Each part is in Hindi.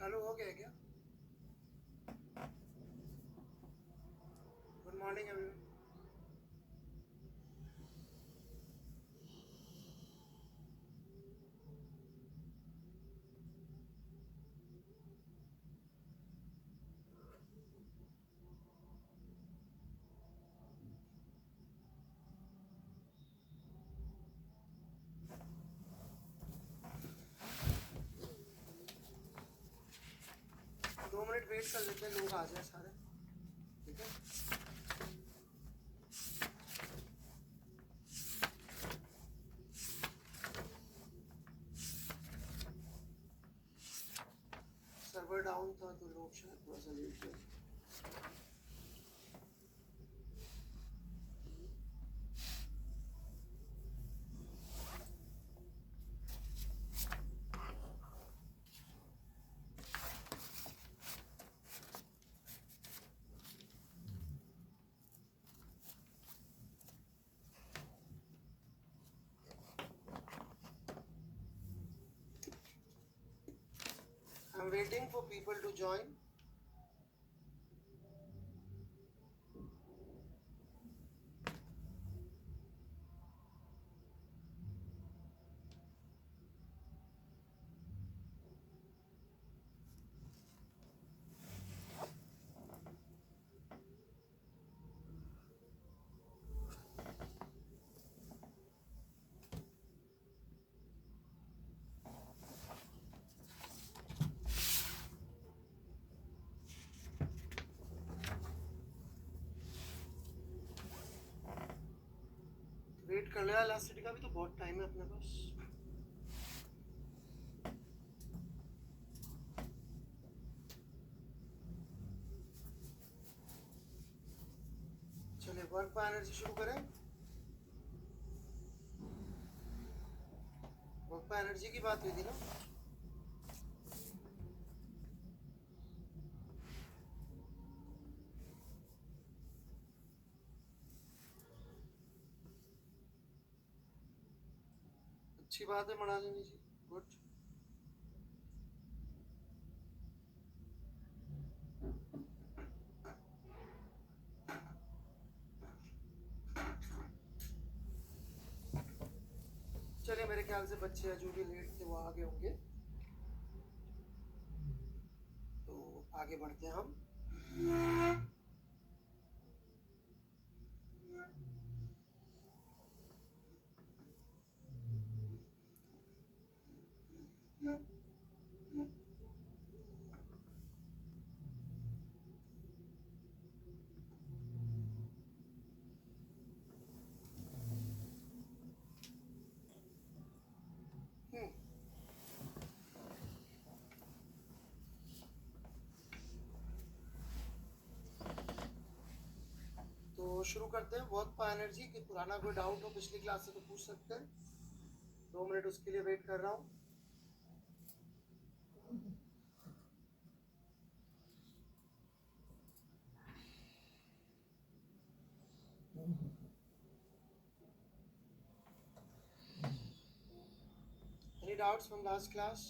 चालू हो गया क्या? Good morning everyone. दो मिनट वेट कर लेते हैं, लोग आ जाए सारे। ठीक है, सर्वर डाउन था तो लोग शायद थोड़ा सा लेट हुए। I am waiting for people to join. Wait कर लो यार, लास्ट सिटी का भी तो बहुत टाइम है अपने पास। चलिए वर्क बाय एनर्जी शुरू करें। वर्क बाय एनर्जी की बात हुई थी ना। अच्छी बात है मृणालिनी जी, गुड। चलिए मेरे ख्याल से बच्चे जो भी लेट थे वो आगे होंगे, तो आगे बढ़ते हैं हम। तो शुरू करते हैं वर्क बाय एनर्जी। कि पुराना कोई डाउट हो पिछली क्लास से तो पूछ सकते हैं। 2 मिनट उसके लिए वेट कर रहा हूँ। Any doubts from last class?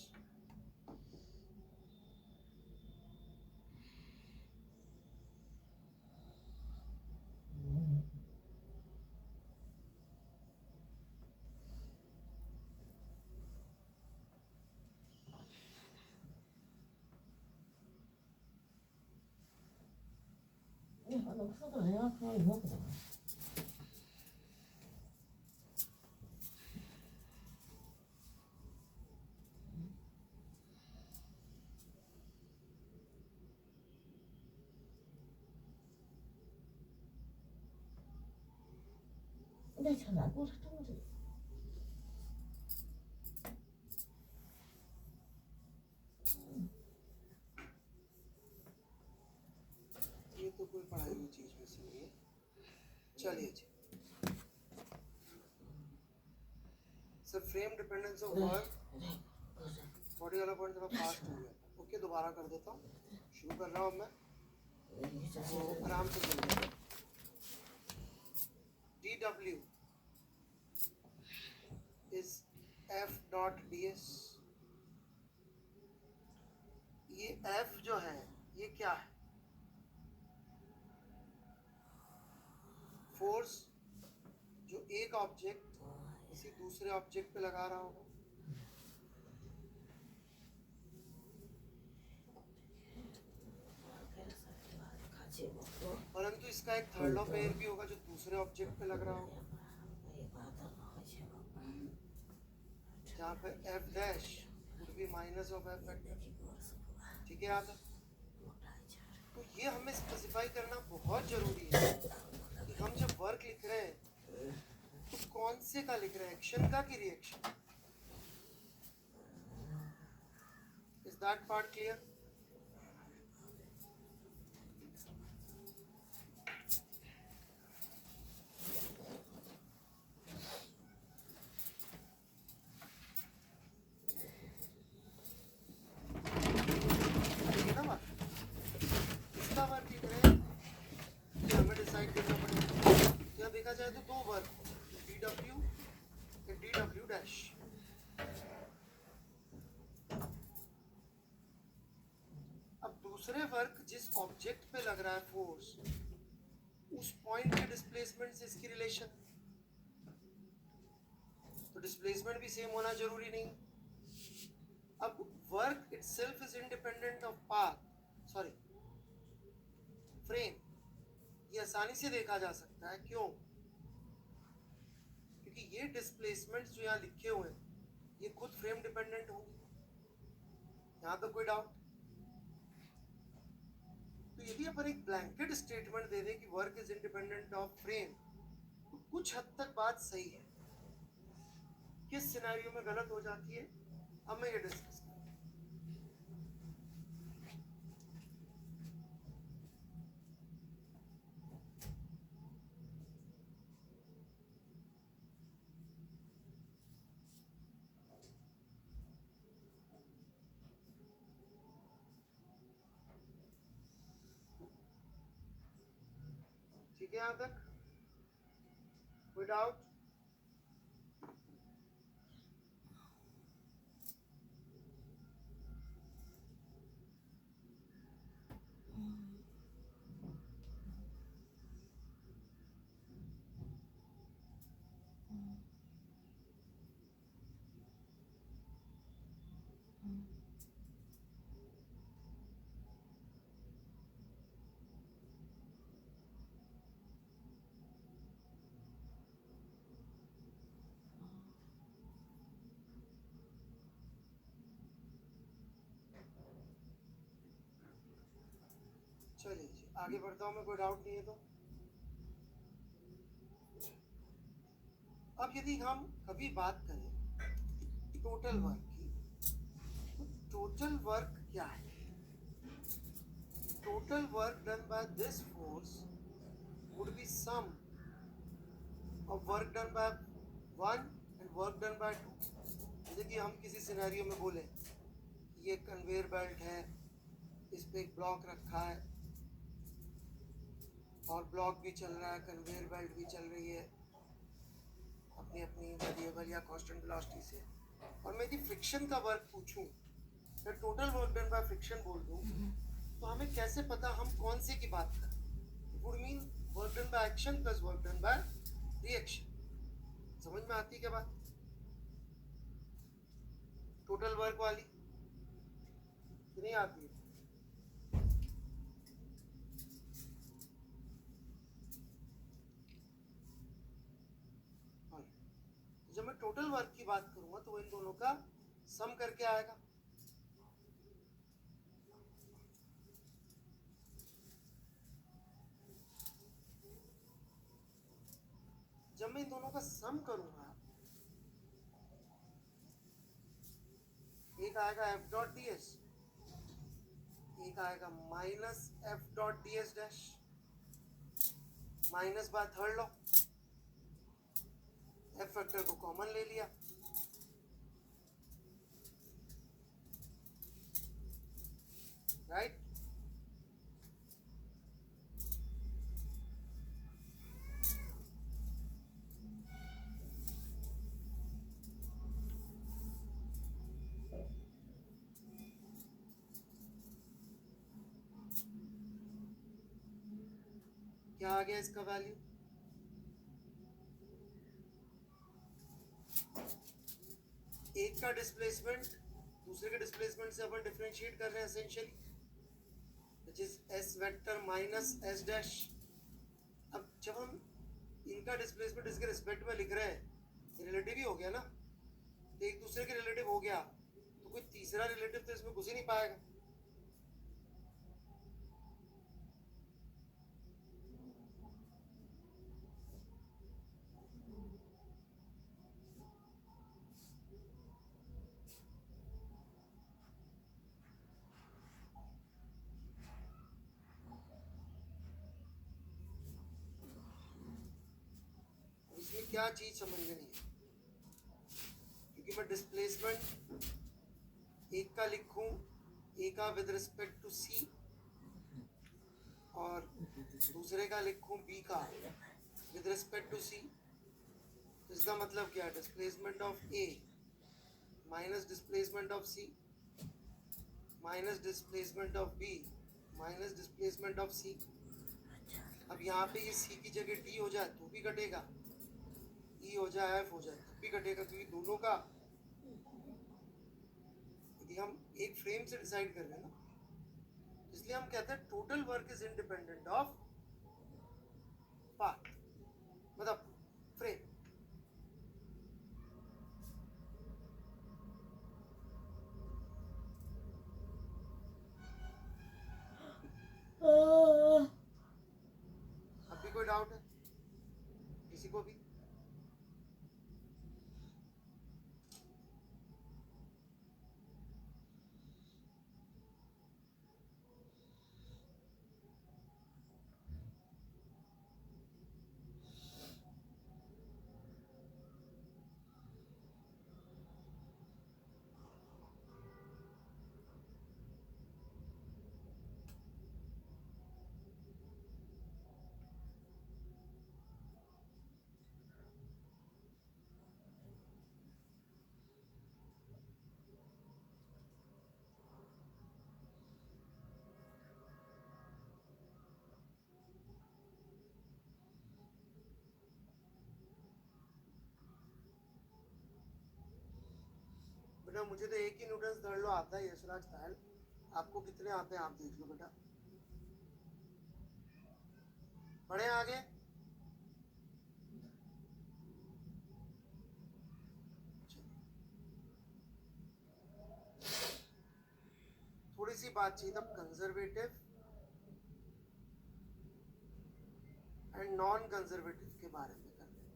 ये तो कोई पढ़ाई हुई चीज में से नहीं है। चलिए जी, sir frame dependence of work body वाला पॉइंट थोड़ा फास्ट हो गया था। ओके, दोबारा कर देता हूँ। शुरू कर रहा हूँ मैं, तो आराम से चलिए। DW is F.ds। ये एफ जो है ये क्या है? फोर्स जो एक ऑब्जेक्ट किसी दूसरे ऑब्जेक्ट पे लगा रहा होगा। परंतु इसका एक थर्ड लॉ पेयर भी होगा जो दूसरे ऑब्जेक्ट पे लग रहा होगा, जहाँ पे F dash would be minus of F vector. ठीक है यहाँ तक? तो ये हमें स्पेसिफाई करना बहुत जरूरी है कि हम जब वर्क लिख रहे हैं तो कौन से का लिख रहे हैं, एक्शन का कि reaction? Is that part clear? जाए तो दो वर्क dw और dw डैश। अब दूसरे वर्क जिस ऑब्जेक्ट पे लग रहा है फोर्स, उस पॉइंट के डिस्प्लेसमेंट से इसकी रिलेशन, तो डिस्प्लेसमेंट भी सेम होना जरूरी नहीं। अब work itself is independent of path, sorry frame, ये आसानी से देखा जा सकता है। क्यों? क्योंकि ये डिस्प्लेसमेंट्स जो यहाँ लिखे हुए हैं ये खुद फ्रेम डिपेंडेंट होंगे, यहाँ तो कोई डाउट। तो यदि अपन एक ब्लैंकेट स्टेटमेंट दे दें कि work is independent of frame, तो कुछ हद तक बात सही है। किस सिनेरियो में गलत हो जाती है अब मैं ये डिस्कस करूँ। ठीक है यहाँ तक कोई डाउट? चलिए जी आगे बढ़ता हूँ मैं, कोई डाउट नहीं है तो। अब यदि हम कभी बात करें टोटल वर्क की, तो टोटल वर्क क्या है? Total work done by this force would be sum of work done by one and work done by two. जैसे कि हम किसी सिनेरियो में बोले ये कन्वेयर बेल्ट है, इस पे एक ब्लॉक रखा है और ब्लॉक भी चल रहा है, कन्वेयर बेल्ट भी चल रही है अपनी अपनी वेरिएबल या कांस्टेंट वेलोसिटी से, और मैं यदि फ्रिक्शन का वर्क पूछूं या total work done by friction बोल दूं, तो हमें कैसे पता हम कौन से की बात कर? It would mean work done by action plus work done by reaction. समझ में आती है क्या बात? टोटल वर्क वाली कि नहीं आती है? जब मैं टोटल वर्क की बात करूंगा तो इन दोनों का सम करके आएगा। जब मैं इन दोनों का सम करूंगा, एक आएगा एफ डॉट डी एस, एक आएगा minus F dot D S dash, minus by third law, F factor को कॉमन ले लिया, राइट? क्या आ गया इसका वैल्यू? एक का डिस्प्लेसमेंट दूसरे के डिस्प्लेसमेंट से अपन डिफरेंशिएट कर रहे हैं essentially, which is S vector minus S dash. अब जब हम इनका डिस्प्लेसमेंट इसके रिस्पेक्ट में लिख रहे हैं, रिलेटिव ही हो गया ना, तो एक दूसरे के रिलेटिव हो गया, तो कोई तीसरा रिलेटिव तो इसमें घुस ही नहीं पाएगा। इसमें क्या चीज समझ में नहीं है, क्योंकि मैं डिस्प्लेसमेंट एक का लिखूं, ए का विद रिस्पेक्ट टू सी, और दूसरे का लिखूं बी का विद रिस्पेक्ट टू सी, तो इसका मतलब क्या है? Displacement of A minus displacement of C minus displacement of B minus displacement of C. अब यहाँ पे ये सी की जगह डी हो जाए तो भी कटेगा, ई हो जाए एफ हो जाए तब भी कटेगा, क्योंकि दोनों का यदि हम एक फ्रेम से डिसाइड कर रहे हैं ना, इसलिए हम कहते हैं total work is independent of part, मतलब फ्रेम। अभी कोई डाउट है किसी को भी? बेटा मुझे तो एक ही न्यूटन थर्ड लॉ आता है यशराज तायल, आपको कितने आते हैं आप देख लो बेटा। बढ़े आगे। थोड़ी सी बातचीत अब कंजर्वेटिव एंड नॉन कंजर्वेटिव के बारे में करते हैं।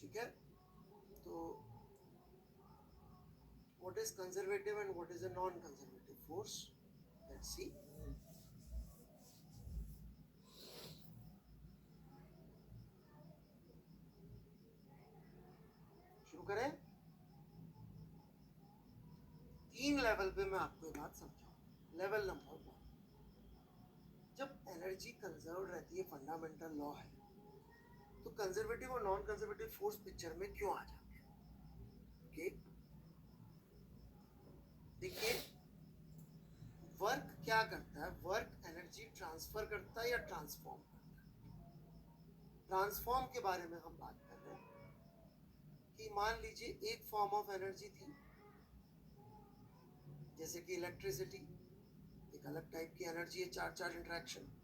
ठीक है, तो what is conservative and what is a non-conservative force? Let's see. शुरू करें। 3 लेवल पे मैं आपको ये बात समझाऊं। लेवल नंबर 1, जब एनर्जी कंजर्व रहती है, फंडामेंटल लॉ है, तो कंजर्वेटिव और नॉन कंजर्वेटिव फोर्स पिक्चर में क्यों आ जाते हैं? ओके, देखिए वर्क क्या करता है, वर्क एनर्जी ट्रांसफर करता है या ट्रांसफॉर्म करता है? ट्रांसफॉर्म के बारे में हम बात कर रहे हैं कि मान लीजिए एक फॉर्म ऑफ एनर्जी थी, जैसे कि इलेक्ट्रिसिटी, एक अलग टाइप की एनर्जी है, चार्ज चार्ज इंटरेक्शन,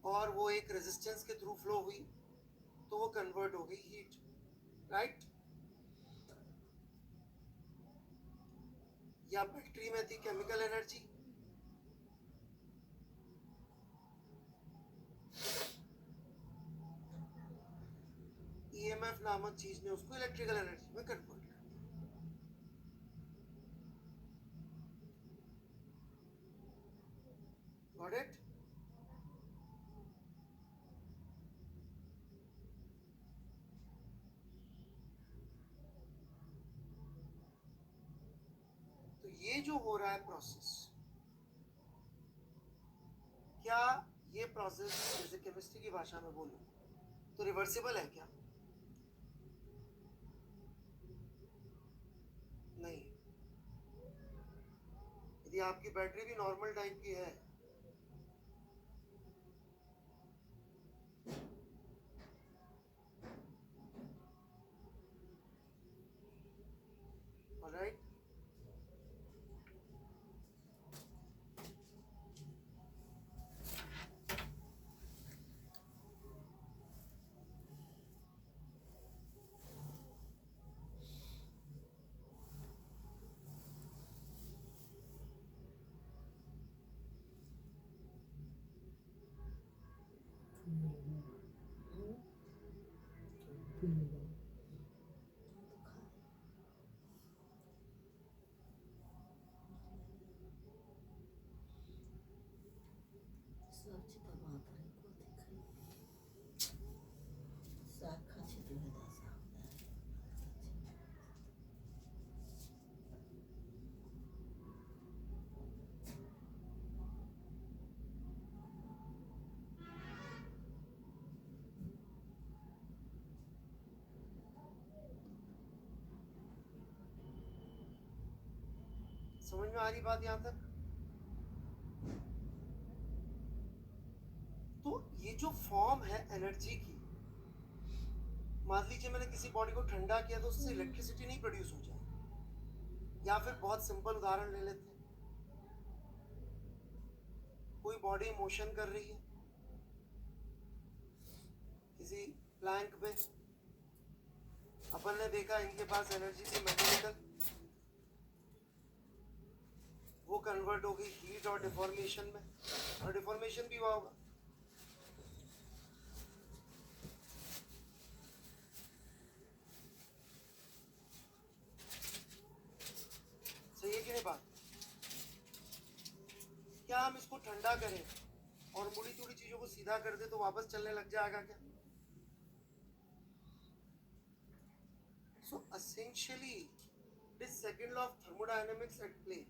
और वो एक रेजिस्टेंस के थ्रू फ्लो हुई तो वो कन्वर्ट हो गई हीट, राइट? या बैटरी में थी केमिकल एनर्जी, ईएमएफ नामक चीज ने उसको इलेक्ट्रिकल एनर्जी में कन्वर्ट कर दिया। Got it? तो ये जो हो रहा है प्रोसेस, क्या ये प्रोसेस, जैसे केमिस्ट्री की भाषा में बोलूं तो रिवर्सिबल है क्या? नहीं। यदि आपकी बैटरी भी नॉर्मल टाइप की है, ऑलराइट, समझ में आ रही बात यहाँ तक? तो ये जो फॉर्म है एनर्जी की, मान लीजिए मैंने किसी बॉडी को ठंडा किया तो उससे इलेक्ट्रिसिटी नहीं प्रोड्यूस हो जाए, या फिर बहुत सिंपल उदाहरण ले लेते हैं, कोई बॉडी मोशन कर रही है किसी प्लैंक पे, अपन ने देखा इनके पास एनर्जी थी मैकेनिकल, वो कन्वर्ट हो गई हीट और डिफॉर्मेशन में, और डिफॉर्मेशन भी हुआ होगा। सही है कि नहीं बात? क्या हम इसको ठंडा करें और मुड़ी तुड़ी चीजों को सीधा कर दे तो वापस चलने लग जाएगा क्या? So essentially, this second law of thermodynamics at play.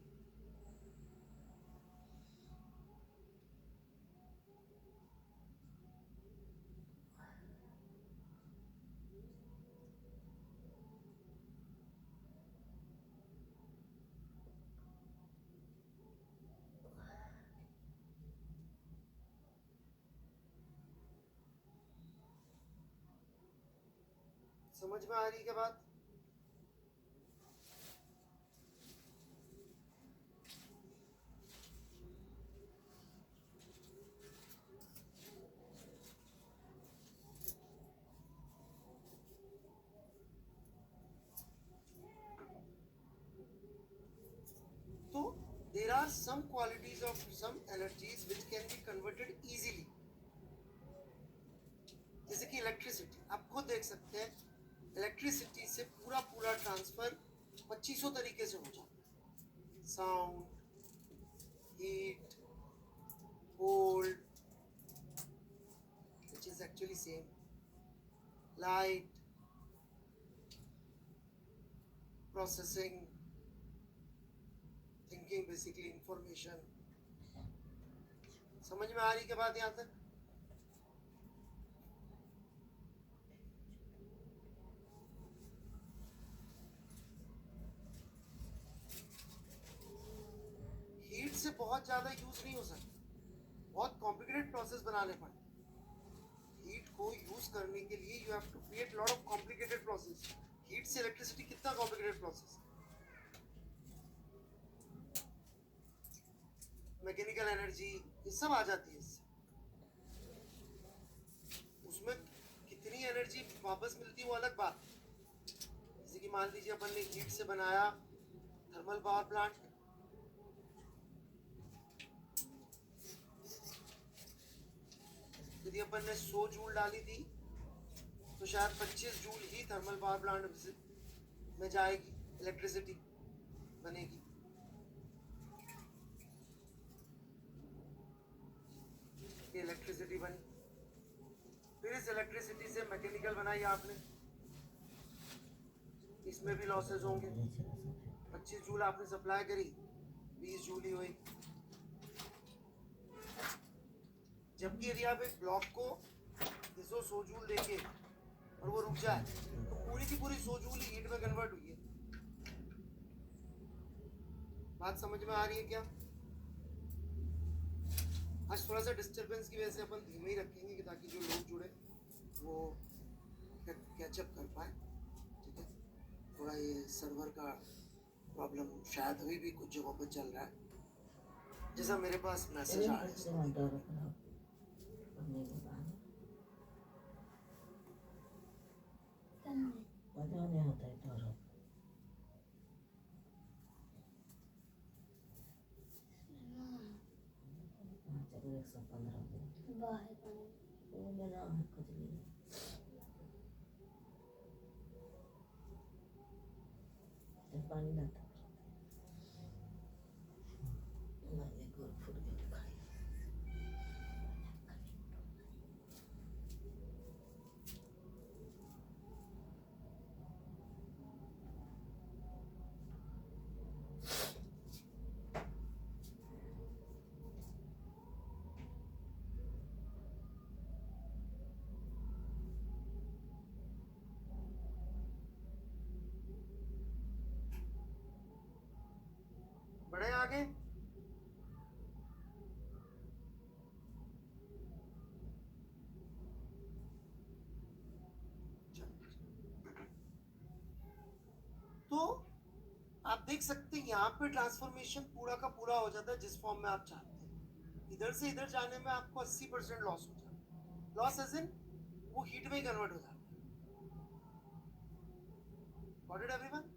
समझ में आ रही है बात? तो there are some qualities of some energies which can be converted easily, जैसे कि इलेक्ट्रिसिटी। आप खुद देख सकते हैं इलेक्ट्रिसिटी से पूरा पूरा ट्रांसफर 2500 तरीके से हो जाता है, sound, heat, cold which is actually same, light, processing, thinking, basically information। समझ में आ रही के बात यहाँ तक? हीट से बहुत ज्यादा यूज नहीं हो सकता, बहुत कॉम्प्लिकेटेड प्रोसेस बनाने पड़ते। हीट को यूज करने के लिए you have to create lot of complicated process. Heat से इलेक्ट्रिसिटी कितना कॉम्प्लिकेटेड प्रोसेस, मैकेनिकल एनर्जी, ये सब आ जाती है इससे। उसमें कितनी एनर्जी वापस मिलती है वो अलग बात है। जैसे कि मान लीजिए अपन ने हीट से बनाया थर्मल पावर प्लांट, यदि अपन ने 100 जूल डाली थी तो शायद 25 जूल ही थर्मल पावर प्लांट में जाएगी, इलेक्ट्रिसिटी बनेगी। इलेक्ट्रिसिटी बनी, फिर इस इलेक्ट्रिसिटी से मैकेनिकल बनाई आपने, इसमें भी लॉसेस होंगे। 25 जूल आपने सप्लाई करी, 20 जूल ही हुई। जबकि यदि आप एक ब्लॉक को इसो सोजूल लेके और वो रुक जाए तो पूरी की पूरी सोजूल हीट में कन्वर्ट हुई है। बात समझ में आ रही है क्या? आज थोड़ा सा डिस्टरबेंस की वजह से अपन धीमे ही रखेंगे ताकि जो लोग जुड़े वो कैचअप कर पाए। ठीक है, थोड़ा ये सर्वर का प्रॉब्लम शायद अभी भी कुछ जगहों पर चल रहा है, जैसा मेरे पास मैसेज आ रहा है। पानी लाता बढ़े आगे। तो आप देख सकते हैं यहाँ पे ट्रांसफॉर्मेशन पूरा का पूरा हो जाता है जिस फॉर्म में आप चाहते हैं। इधर से इधर जाने में आपको 80% लॉस हो जाता है। लॉस एज इन वो हीट में ही कन्वर्ट हो जाता है। Got it everyone?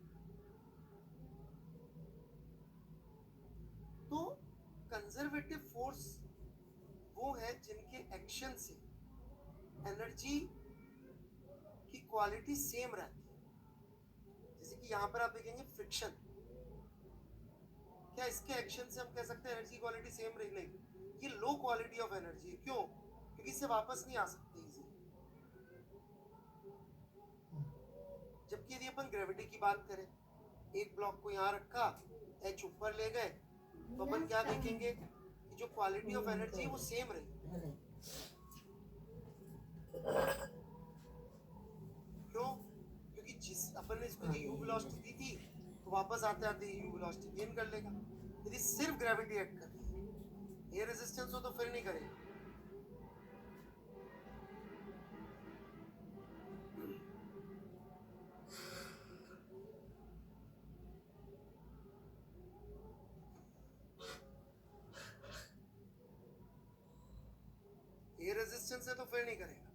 तो कंजर्वेटिव फोर्स वो है जिनके एक्शन से एनर्जी की क्वालिटी सेम रहती है। जैसे कि यहाँ पर आप देखेंगे फ्रिक्शन, क्या इसके एक्शन से हम कह सकते हैं एनर्जी क्वालिटी सेम रही? नहीं, ये लो क्वालिटी ऑफ एनर्जी है। क्यों? क्योंकि इससे वापस नहीं आ सकते इजीली। जबकि यदि अपन ग्रेविटी की बात करें, एक ब्लॉक को यहाँ रखा, एच ऊपर ले गए, तो अपन क्या देखेंगे कि जो क्वालिटी ऑफ एनर्जी है वो सेम रही। क्यों? क्योंकि जिस अपन ने इसको यू वेलोसिटी दी थी तो वापस आते आते यू वेलोसिटी गेन कर लेगा। यदि सिर्फ ग्रेविटी एक्ट कर रही है, एयर रेजिस्टेंस हो तो फिर नहीं करेगा। एयर रेजिस्टेंस है तो फिर नहीं करेगा।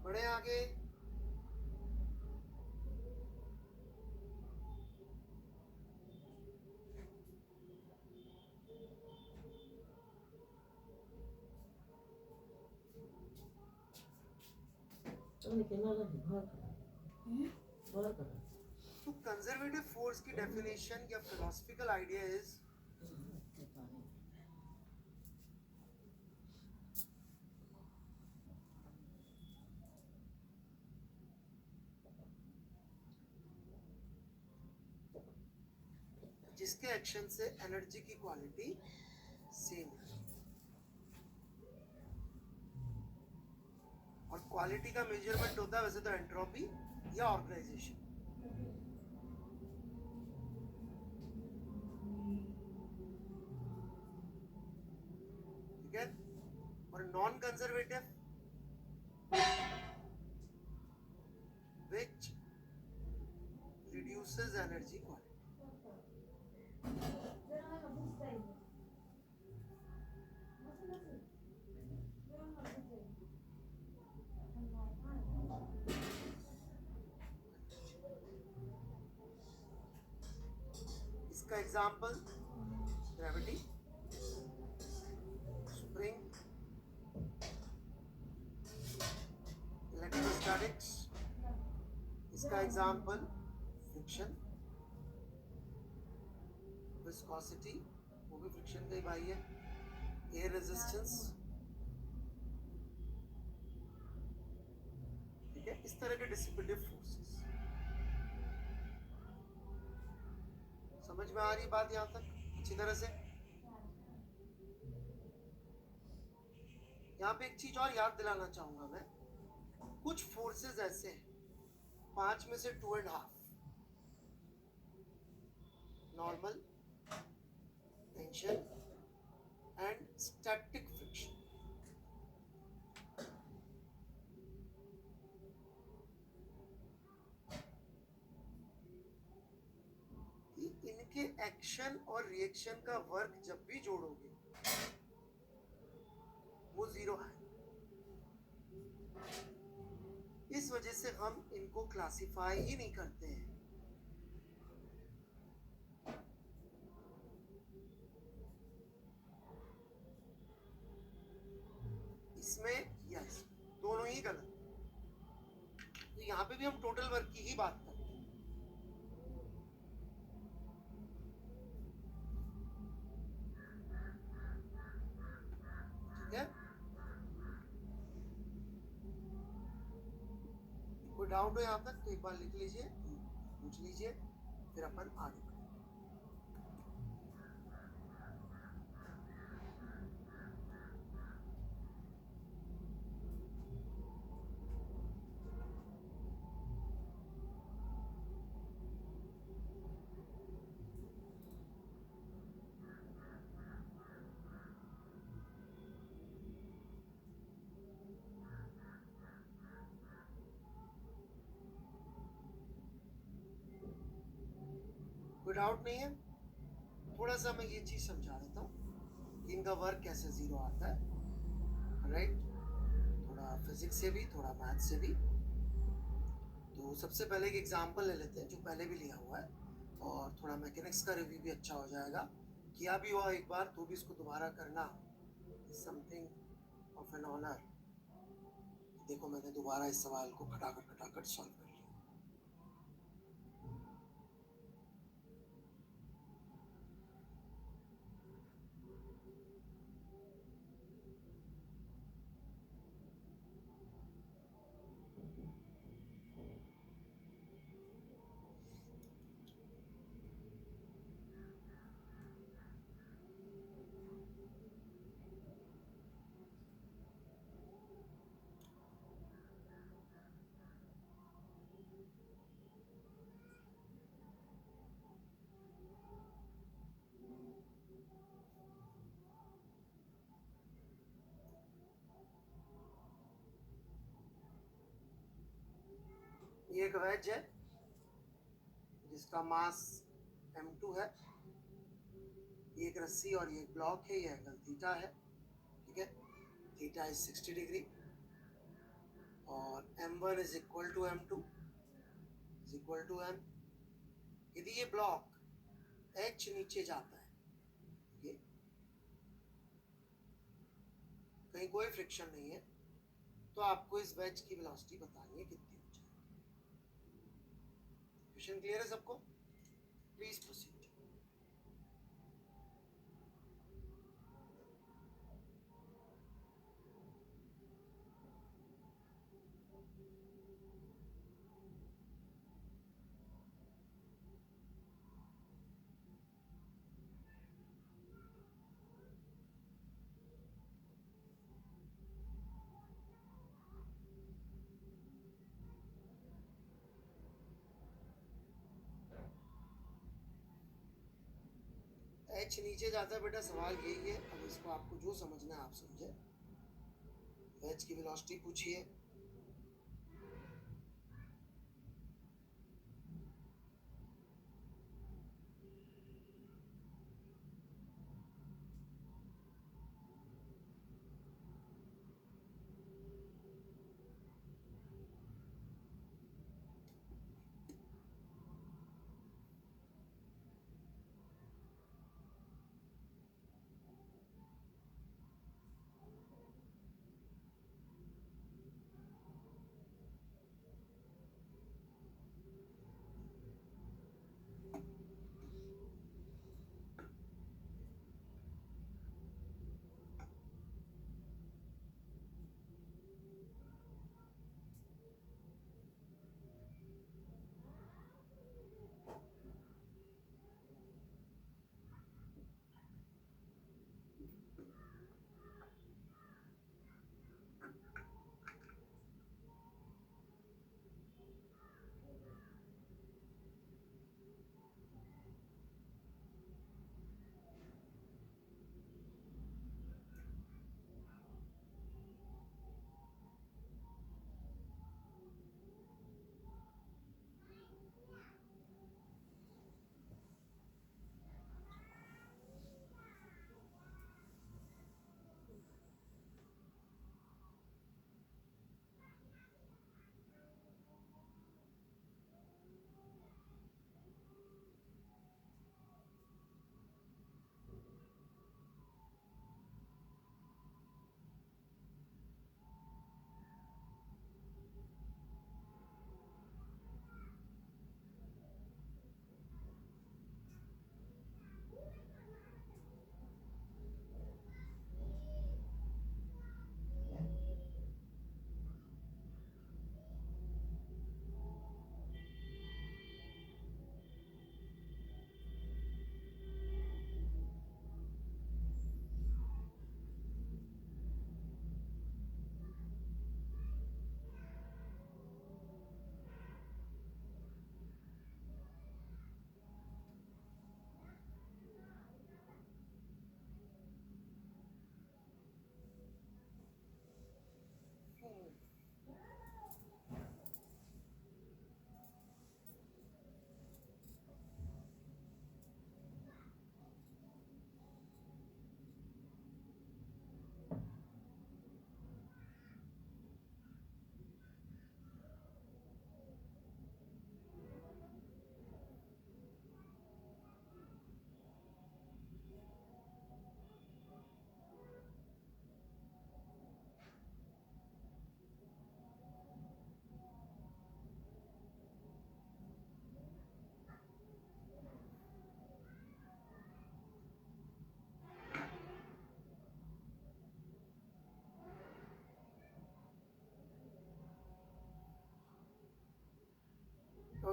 बढ़े आगे। तो कंजर्वेटिव फोर्स की डेफिनेशन या फिलोसफिकल आइडिया इज जिसके एक्शन से एनर्जी की क्वालिटी सेम है। और क्वालिटी का मेजरमेंट होता है वैसे तो एंट्रोपी या ऑर्गेनाइजेशन। ठीक है? और non conservative which reduces energy quality. इसका एग्जाम्पल ग्रेविटी, स्प्रिंग, इलेक्ट्रोस्टैटिक्स। इसका एग्जाम्पल फ्रिक्शन, विस्कोसिटी, निभाइए, एयर रेजिस्टेंस, ठीक है, इस तरह के डिसिपेटिव फोर्सेस। समझ में आ रही बात यहाँ तक अच्छी तरह से? यहाँ पे एक चीज और याद दिलाना चाहूंगा मैं, कुछ फोर्सेस ऐसे हैं, 5 में से 2.5 normal, tension and static friction. इनके एक्शन और रिएक्शन का वर्क जब भी जोड़ोगे वो 0 है। इस वजह से हम इनको क्लासिफाई ही नहीं करते हैं। इसमें या इसमें दोनों ही गलत। तो यहाँ पे भी हम टोटल वर्क की ही बात करते हैं। ठीक है, कोई डाउट हो यहाँ तक तो एक बार लिख लीजिए, पूछ लीजिए, फिर अपन आगे बढ़ेंगे। कोई डाउट नहीं है? थोड़ा सा मैं ये चीज समझा देता हूँ कि इनका वर्क कैसे 0 आता है, राइट? थोड़ा फिजिक्स से भी, थोड़ा मैथ से भी। तो सबसे पहले एक एग्जांपल ले लेते हैं जो पहले भी लिया हुआ है, और थोड़ा मैकेनिक्स का रिव्यू भी अच्छा हो जाएगा। किया भी हुआ एक बार तो भी इसको दोबारा करना समथिंग ऑफ एन ऑनर। देखो मैंने दोबारा इस सवाल को खटाखट सॉल्व कर लिया। ये एक वेज है जिसका मास m2 है, ये एक रस्सी और ये एक ब्लॉक है, ये एंगल थीटा है, ठीक है, थीटा इज 60 डिग्री, और m1 is equal to m2 is equal to m। यदि ये ब्लॉक h नीचे जाता है, ये कहीं कोई फ्रिक्शन नहीं है, तो आपको इस वेज की वेलोसिटी बतानी है कितनी हो जाए। क्वेश्चन क्लियर है सबको? Please proceed. एच नीचे जाता है बेटा, सवाल यही है। अब इसको आपको जो समझना है आप समझे। एच की वेलोसिटी पूछिए।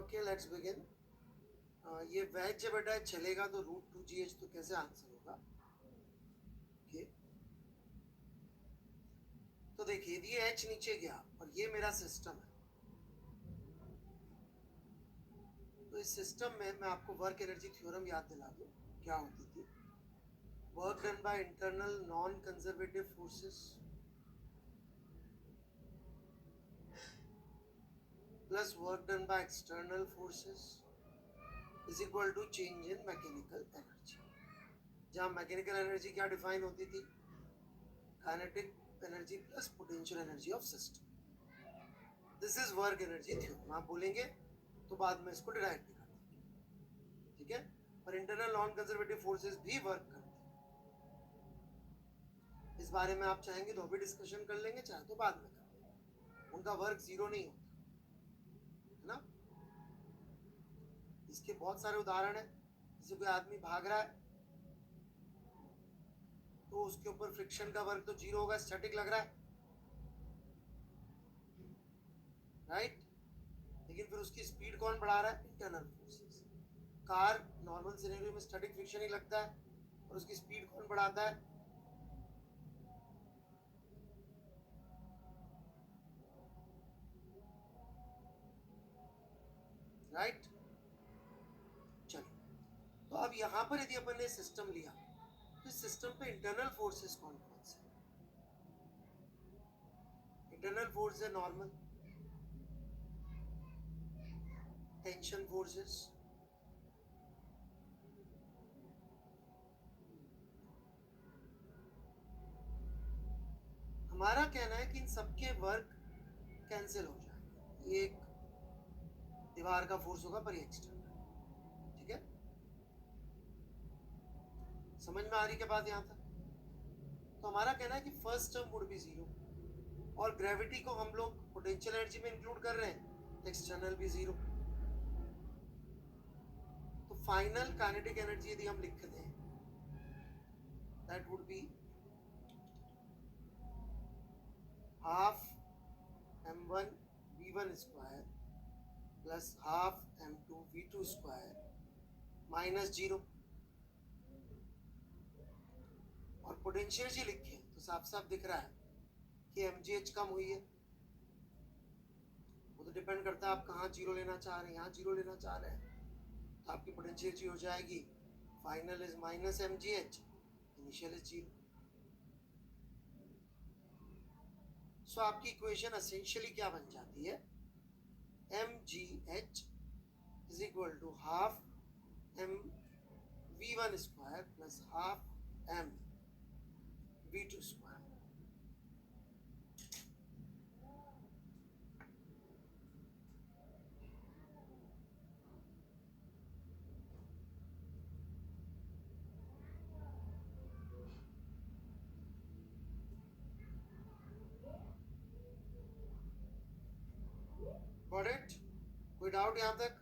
Okay let's begin. ये वेज जब बेटा चलेगा तो √2GH तो कैसे आंसर होगा? ओके तो देखिए ये H नीचे गया और ये मेरा सिस्टम है, तो इस सिस्टम में मैं आपको वर्क एनर्जी थ्योरम याद दिला दूं क्या होती थी। Work done by internal non conservative forces plus work done by external forces is equal to change in mechanical energy। जहाँ मैकेनिकल एनर्जी क्या डिफाइन होती थी? Kinetic energy plus potential energy of system. This is work energy theorem. आप बोलेंगे तो बाद में इसको डिराइव भी कर देंगे, ठीक है। और इंटरनल नॉन कंजर्वेटिव फोर्सेस भी वर्क करते हैं। इस बारे में आप चाहेंगे तो अभी डिस्कशन कर लेंगे, चाहे तो बाद में कर लेंगे। उनका वर्क जीरो नहीं होता है ना। इसके बहुत सारे उदाहरण हैं। जैसे कोई आदमी भाग रहा है तो उसके ऊपर फ्रिक्शन का वर्क तो जीरो होगा, स्टैटिक लग रहा है, राइट। लेकिन फिर उसकी स्पीड कौन बढ़ा रहा है? Internal forces. Car normal scenario में स्टैटिक फ्रिक्शन ही लगता है और उसकी स्पीड कौन बढ़ाता है? राइट। चलिए तो अब यहां पर यदि अपन ने सिस्टम लिया तो इस सिस्टम पे इंटरनल फोर्सेस कौन कौन से? इंटरनल फोर्स है नॉर्मल टेंशन फोर्सेस, हमारा कहना है कि इन सबके वर्क कैंसिल हो जाएंगे। ये एक दीवार का फोर्स होगा पर ये एक्सटर्नल, ठीक है। समझ में आ रही क्या बात यहां तक? तो हमारा कहना है कि first term would be zero और ग्रेविटी को हम लोग पोटेंशियल एनर्जी में इंक्लूड कर रहे हैं, एक्सटर्नल भी जीरो। तो फाइनल काइनेटिक एनर्जी यदि हम लिख दें that would be half m1 v1 square plus half m2 v2 square minus zero. और पोटेंशियल एनर्जी लिखें तो साफ साफ दिख रहा है कि mgh कम हुई है। वो तो डिपेंड करता है आप कहाँ जीरो लेना चाह रहे हैं। यहाँ जीरो लेना चाह रहे हैं तो आपकी पोटेंशियल एनर्जी हो जाएगी final is minus mgh, initial is zero. So आपकी इक्वेशन एसेंशियली क्या बन जाती है? mgh is equal to half m v1 square plus half m v2 square. Got it? कोई डाउट यहां तक?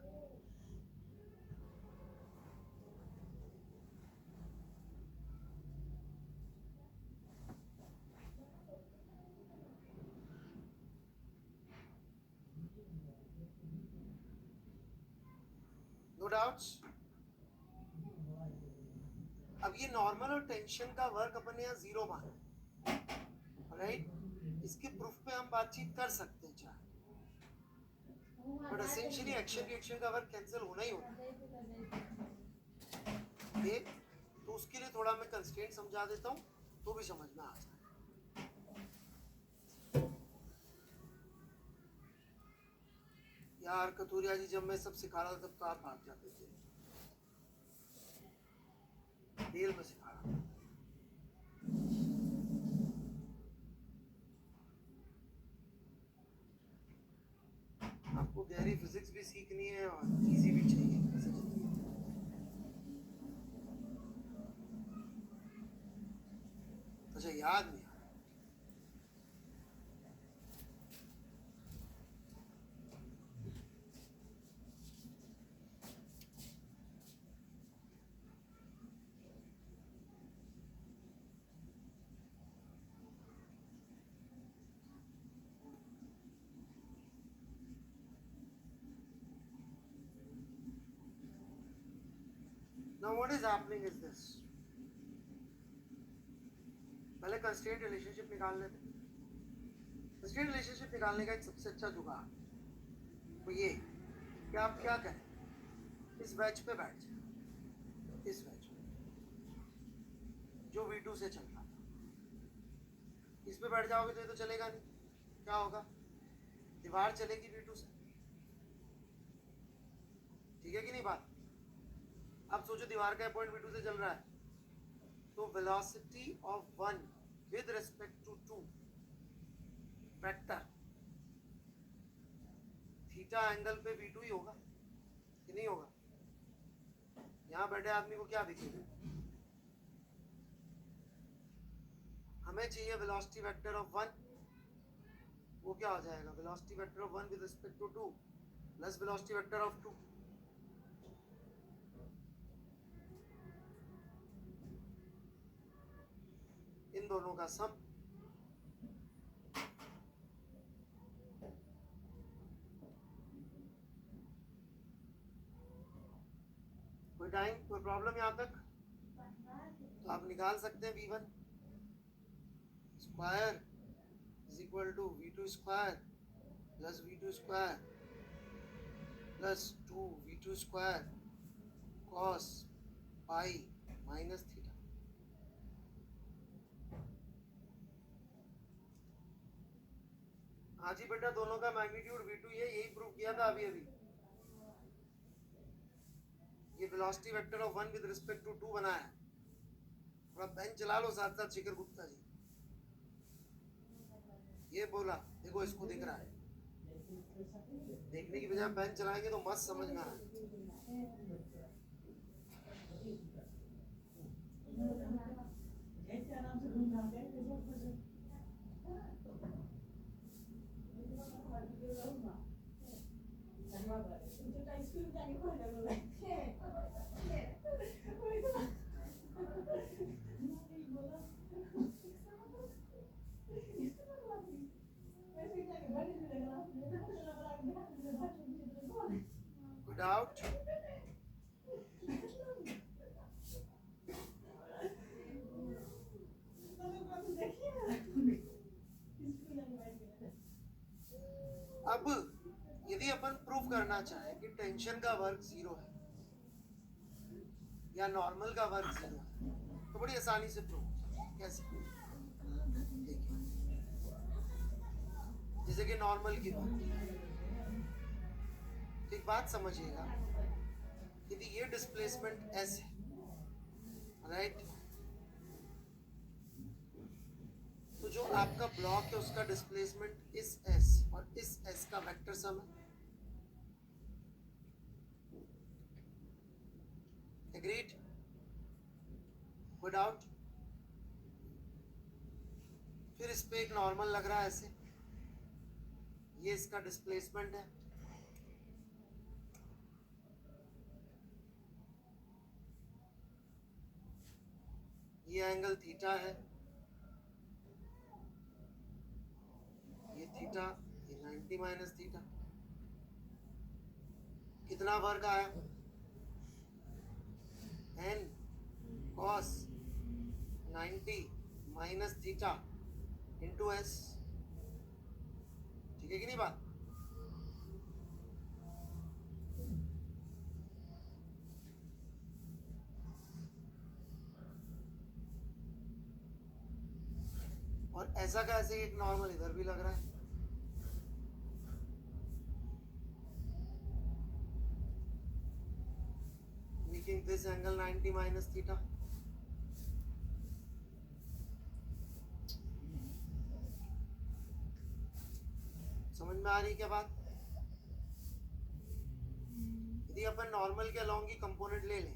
No doubts? अब ये नॉर्मल और टेंशन का वर्क अपन ने यहाँ जीरो माना, राइट। इसके प्रूफ पे हम बातचीत कर सकते हैं चाहे, बट एसेंशियली एक्शन रिएक्शन का वर्क कैंसिल होना ही होता है। तो उसके लिए थोड़ा मैं कंस्ट्रेंट समझा देता हूँ तो भी समझ में आ जाए। यार कतूरिया जी जब मैं सब सिखा रहा था तब तो आप भाग जाते थे। डेल में सिखा रहा था। आपको गहरी फिजिक्स भी सीखनी है और इजी भी चाहिए। अच्छा याद नहीं आ रहा। Now what is happening is this. पहले कंस्ट्रेंट रिलेशनशिप निकाल लेते हैं. कंस्ट्रेंट रिलेशनशिप निकालने का एक सबसे अच्छा जुगाड़ वो ये कि आप क्या करें, इस वेज पे बैठ जाए, इस वेज पे जो V2 से चल रहा था, इस पे बैठ जाओगे तो ये तो चलेगा नहीं. क्या होगा? दीवार चलेगी V2 से. ठीक है कि नहीं बात? अब सोचो दीवार का पॉइंट V2 से चल रहा है, तो velocity of one with respect to two vector theta angle पे V2 ही होगा कि नहीं होगा? यहाँ बैठे आदमी को क्या दिखेगा? हमें चाहिए वेलोसिटी वेक्टर ऑफ वन. वो क्या हो जाएगा? Velocity vector of one with respect to two plus velocity vector of two. इन दोनों का सम. कोई टाइम कोई प्रॉब्लम यहाँ तक? तो आप निकाल सकते हैं V1 square is equal to V2 square plus V2 square plus 2V2 square cos pi minus theta. हाँ जी बेटा, दोनों का मैग्नीट्यूड V2 है, यही प्रूव किया था अभी अभी. ये velocity vector of one with respect to two बनाया है. थोड़ा पेन चला लो साथ साथ शिखर गुप्ता जी. ये बोला, देखो इसको दिख रहा है. देखने की बजाय पेन चलाएंगे तो मस्त समझ में आए. कोई डाउट? अब यदि अपन प्रूव करना चाहे कि टेंशन का वर्ग जीरो है या नॉर्मल का वर्ग जीरो है, तो बड़ी आसानी से प्रूव. कैसे? देखिए, जैसे कि नॉर्मल की बात, तो एक बात समझिएगा, यदि ये डिस्प्लेसमेंट S है, राइट, तो जो आपका ब्लॉक है उसका डिस्प्लेसमेंट इस S और इस S का वेक्टर सम है. एग्रीड? कोई डाउट? फिर इस पे एक नॉर्मल लग रहा है ऐसे, ये इसका डिस्प्लेसमेंट है. ये एंगल थीटा है, ये थीटा, ये 90 माइनस थीटा. कितना वर्ग आया? n cos 90 minus theta into S. ठीक है कि नहीं बात? और ऐसा का ऐसे एक नॉर्मल इधर भी लग रहा है. Making this angle 90 minus theta. समझ में आ रही क्या बात? यदि अपन नॉर्मल के अलोंग की कंपोनेंट ले लें,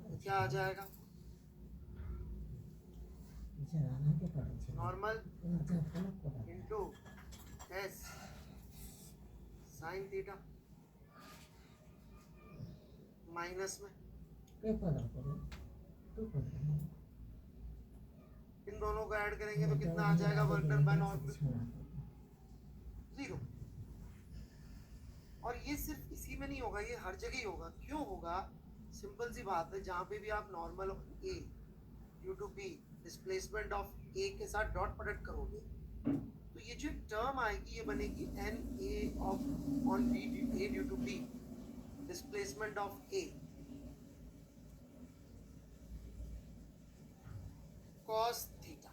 तो क्या आ जाएगा? Normal into S sine theta minus में इन दोनों को ऐड करेंगे तो कितना आ जाएगा वर्क डन बाय नॉर्मल? 0। और ये सिर्फ इसी में नहीं होगा, ये हर जगह ही होगा। क्यों होगा? सिंपल सी बात है, जहां पे भी आप normal of A due to B displacement of A के साथ डॉट प्रोडक्ट करोगे तो ये जो टर्म आएगी ये बनेगी N A of on B A due to B displacement of A cos theta.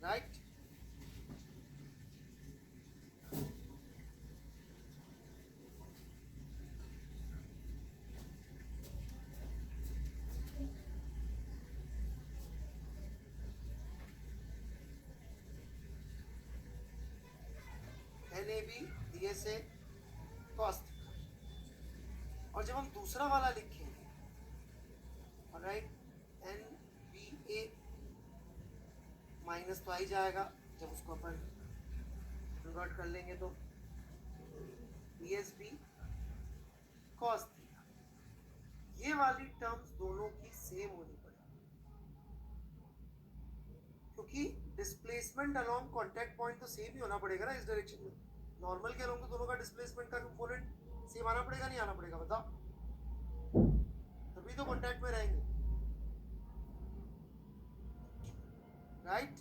Right? N A B D S A cos theta. और जब हम दूसरा वाला लिखेंगे, right, N B A minus तो आ ही जाएगा जब उसको अपन कन्वर्ट कर लेंगे तो D S B cos theta. ये वाली टर्म्स दोनों की सेम होनी पड़ेगी क्योंकि डिस्प्लेसमेंट अलोंग कांटेक्ट पॉइंट तो सेम ही होना पड़ेगा ना इस डायरेक्शन में। नॉर्मल के अलोंग तो दोनों का डिस्प्लेसमेंट का कंपोनेंट सेम आना पड़ेगा, नहीं आना पड़ेगा? बताओ, तभी तो कांटेक्ट में रहेंगे। Right?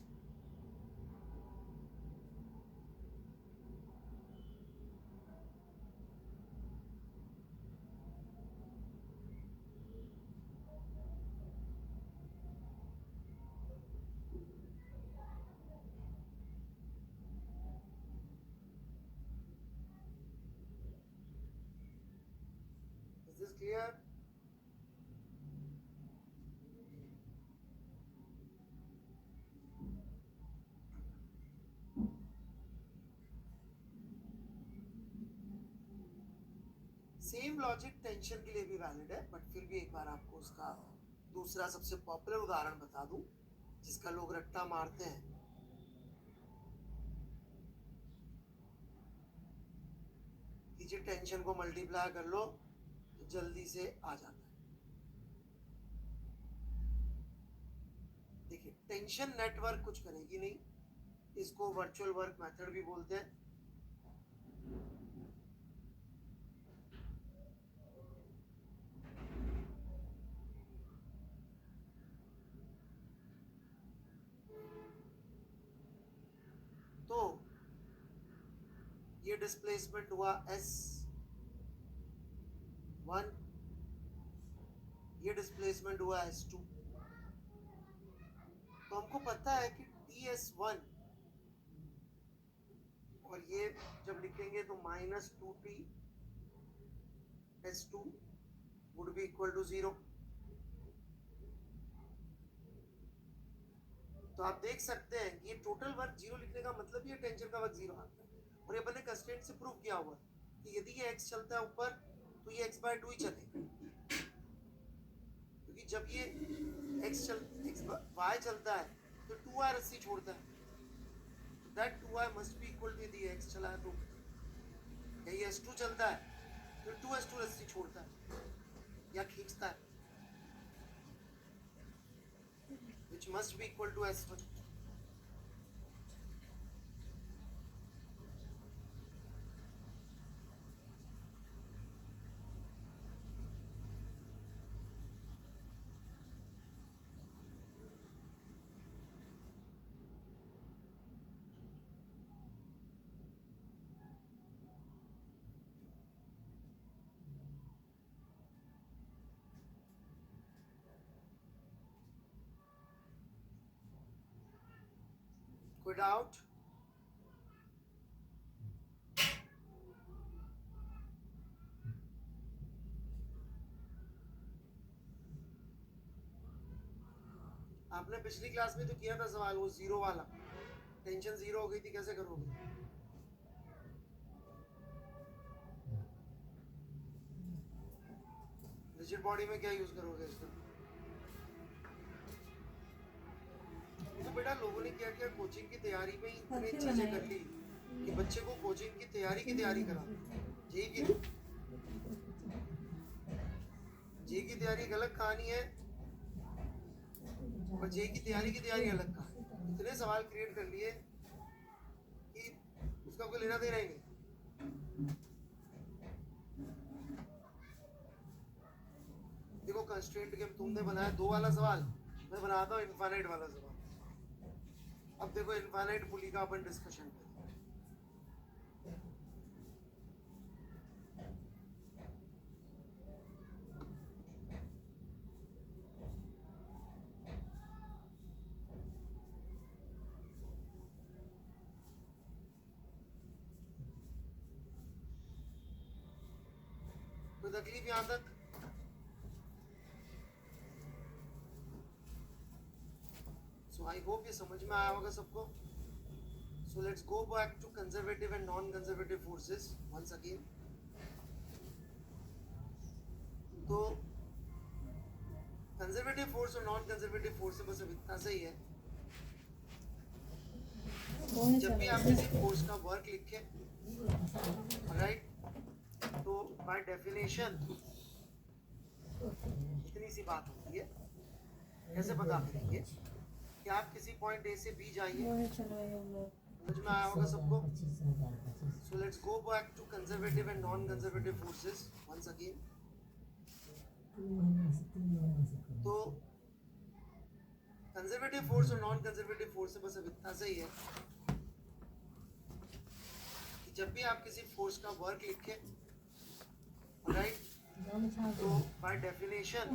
Is this clear? Same logic tension के लिए भी वैलिड है, बट फिर भी एक बार आपको उसका दूसरा सबसे पॉपुलर उदाहरण बता दूं जिसका लोग रट्टा मारते हैं। नीचे टेंशन को मल्टीप्लाई कर लो तो जल्दी से आ जाता है। देखिए, टेंशन नेटवर्क कुछ करेगी नहीं, इसको वर्चुअल वर्क मेथड भी बोलते हैं। तो ये डिस्प्लेसमेंट हुआ S1, ये डिस्प्लेसमेंट हुआ S2। तो हमको पता है कि DS1 और ये जब लिखेंगे तो -2T S2 would be equal to 0। तो आप देख सकते हैं ये टोटल वर्क 0 लिखने का मतलब ये टेंशन का वर्क 0 आता है। और ये अपने कंस्ट्रेंट से प्रूव किया हुआ है कि यदि ये x चलता है ऊपर तो ये x/2 ही चलेगा, क्योंकि जब ये y चलता है तो 2y रस्सी छोड़ता है। That 2y must be equal to the x चला है तो ये S2 चलता है तो 2S2 रस्सी छोड़ता है या खींचता है, which must be equal to S1. कोई डाउट? आपने पिछली क्लास में तो किया था सवाल वो 0 वाला, टेंशन 0 हो गई थी, कैसे करोगे? रिजिड बॉडी में क्या यूज करोगे इसका? तो बेटा लोगों ने क्या किया, कोचिंग की तैयारी में ही इतनी चीजें कर ली कि बच्चे को कोचिंग की तयरी करा, यही की की तैयारी एक अलग कहानी है और जे की तैयारी अलग कहानी। इतने सवाल क्रिएट कर लिए कि उसका कोई लेना देना ही नहीं। देखो कंस्ट्रेंट गेम तुमने बनाया 2 वाला सवाल, मैं बनाता हूँ इनफाइनाइट वाला सवाल। अब देखो इनफाइनाइट पुली का अपन डिस्कशन करें। कोई तकलीफ यहाँ तक? सो आई होप ये समझ में आया होगा सबको। So let's go back to conservative and non conservative forces once again. तो कंजर्वेटिव फोर्स और नॉन कंजर्वेटिव फोर्स से बस अब इतना सही है, जब भी आप किसी फोर्स का वर्क लिखें, राइट, तो बाय डेफिनेशन इतनी सी बात होती है। कैसे पता करेंगे कि आप किसी पॉइंट ए से बी जाइए? समझ में आया होगा सबको। So let's go back to conservative and non conservative forces once again. तो कंजर्वेटिव फोर्स और नॉन कंजर्वेटिव फोर्स से बस अब इतना सही है कि जब भी आप किसी फोर्स का वर्क लिखें, राइट, तो बाय डेफिनेशन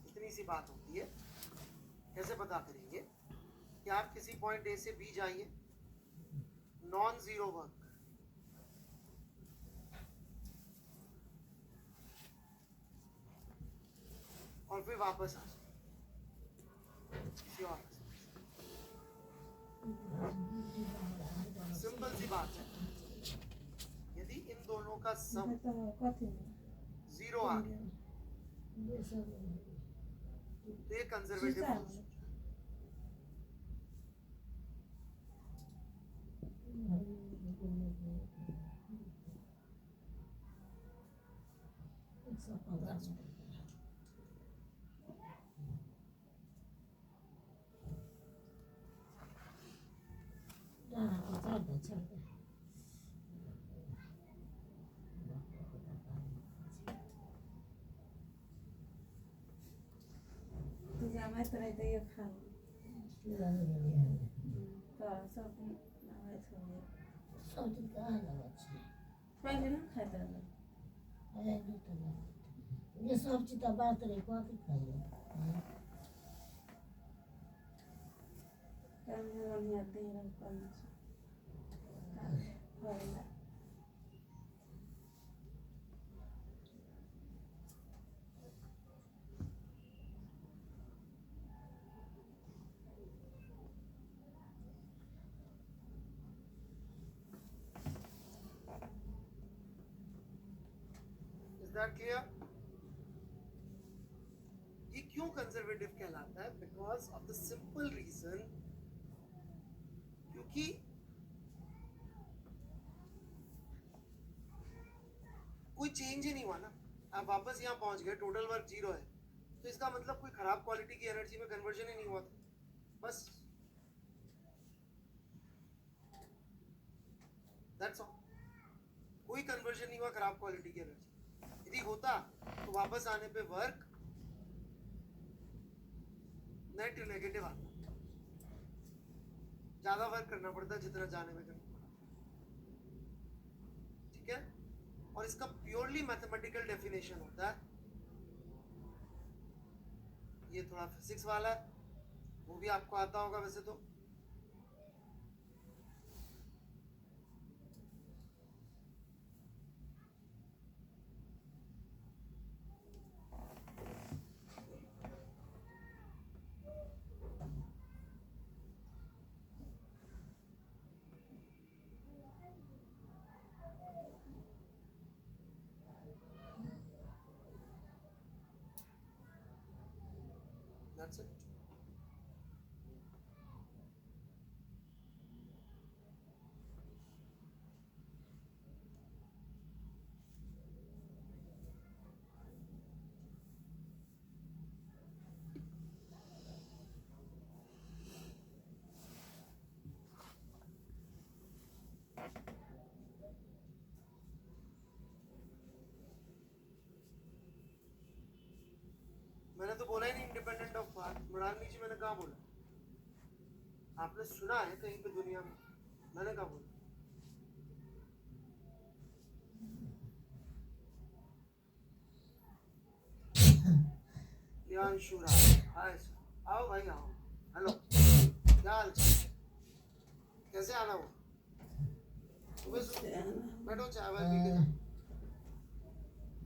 इतनी सी बात होती है। कैसे पता करेंगे कि आप किसी पॉइंट ए से बी जाइए, नॉन जीरो वर्क, और फिर वापस आ जाए किसी और। सिंपल सी बात है, यदि इन दोनों का सम जीरो आ गया तो ये कंजर्वेटिव फोर्स। सब चीज तो बात रही कथी खाइए Is that clear? ये क्यों कंजर्वेटिव कहलाता है? Because of the simple reason, क्योंकि कोई चेंज ही नहीं हुआ ना। आप वापस यहाँ पहुंच गए, टोटल वर्क जीरो है, तो इसका मतलब कोई खराब क्वालिटी की एनर्जी में कन्वर्जन ही नहीं हुआ था, बस दैट्स ऑल। कोई कन्वर्जन नहीं हुआ खराब क्वालिटी की एनर्जी। यदि होता तो वापस आने पे वर्क नेट नेगेटिव आता, ज्यादा वर्क करना पड़ता जितना जाने में करना पड़ता। ठीक है, और इसका प्योरली मैथमेटिकल डेफिनेशन होता है, ये थोड़ा फिजिक्स वाला है, वो भी आपको आता होगा वैसे तो। That's it. कहाँ बोला? आपने सुना है कहीं पे दुनिया में? मैंने कहाँ बोला? यांशु राय, हाय सर, आओ भाई आओ। हेलो, क्या हाल चाल? कैसे आना हो? सुबह सुबह बैठो, चाय वाय पी के जाओ।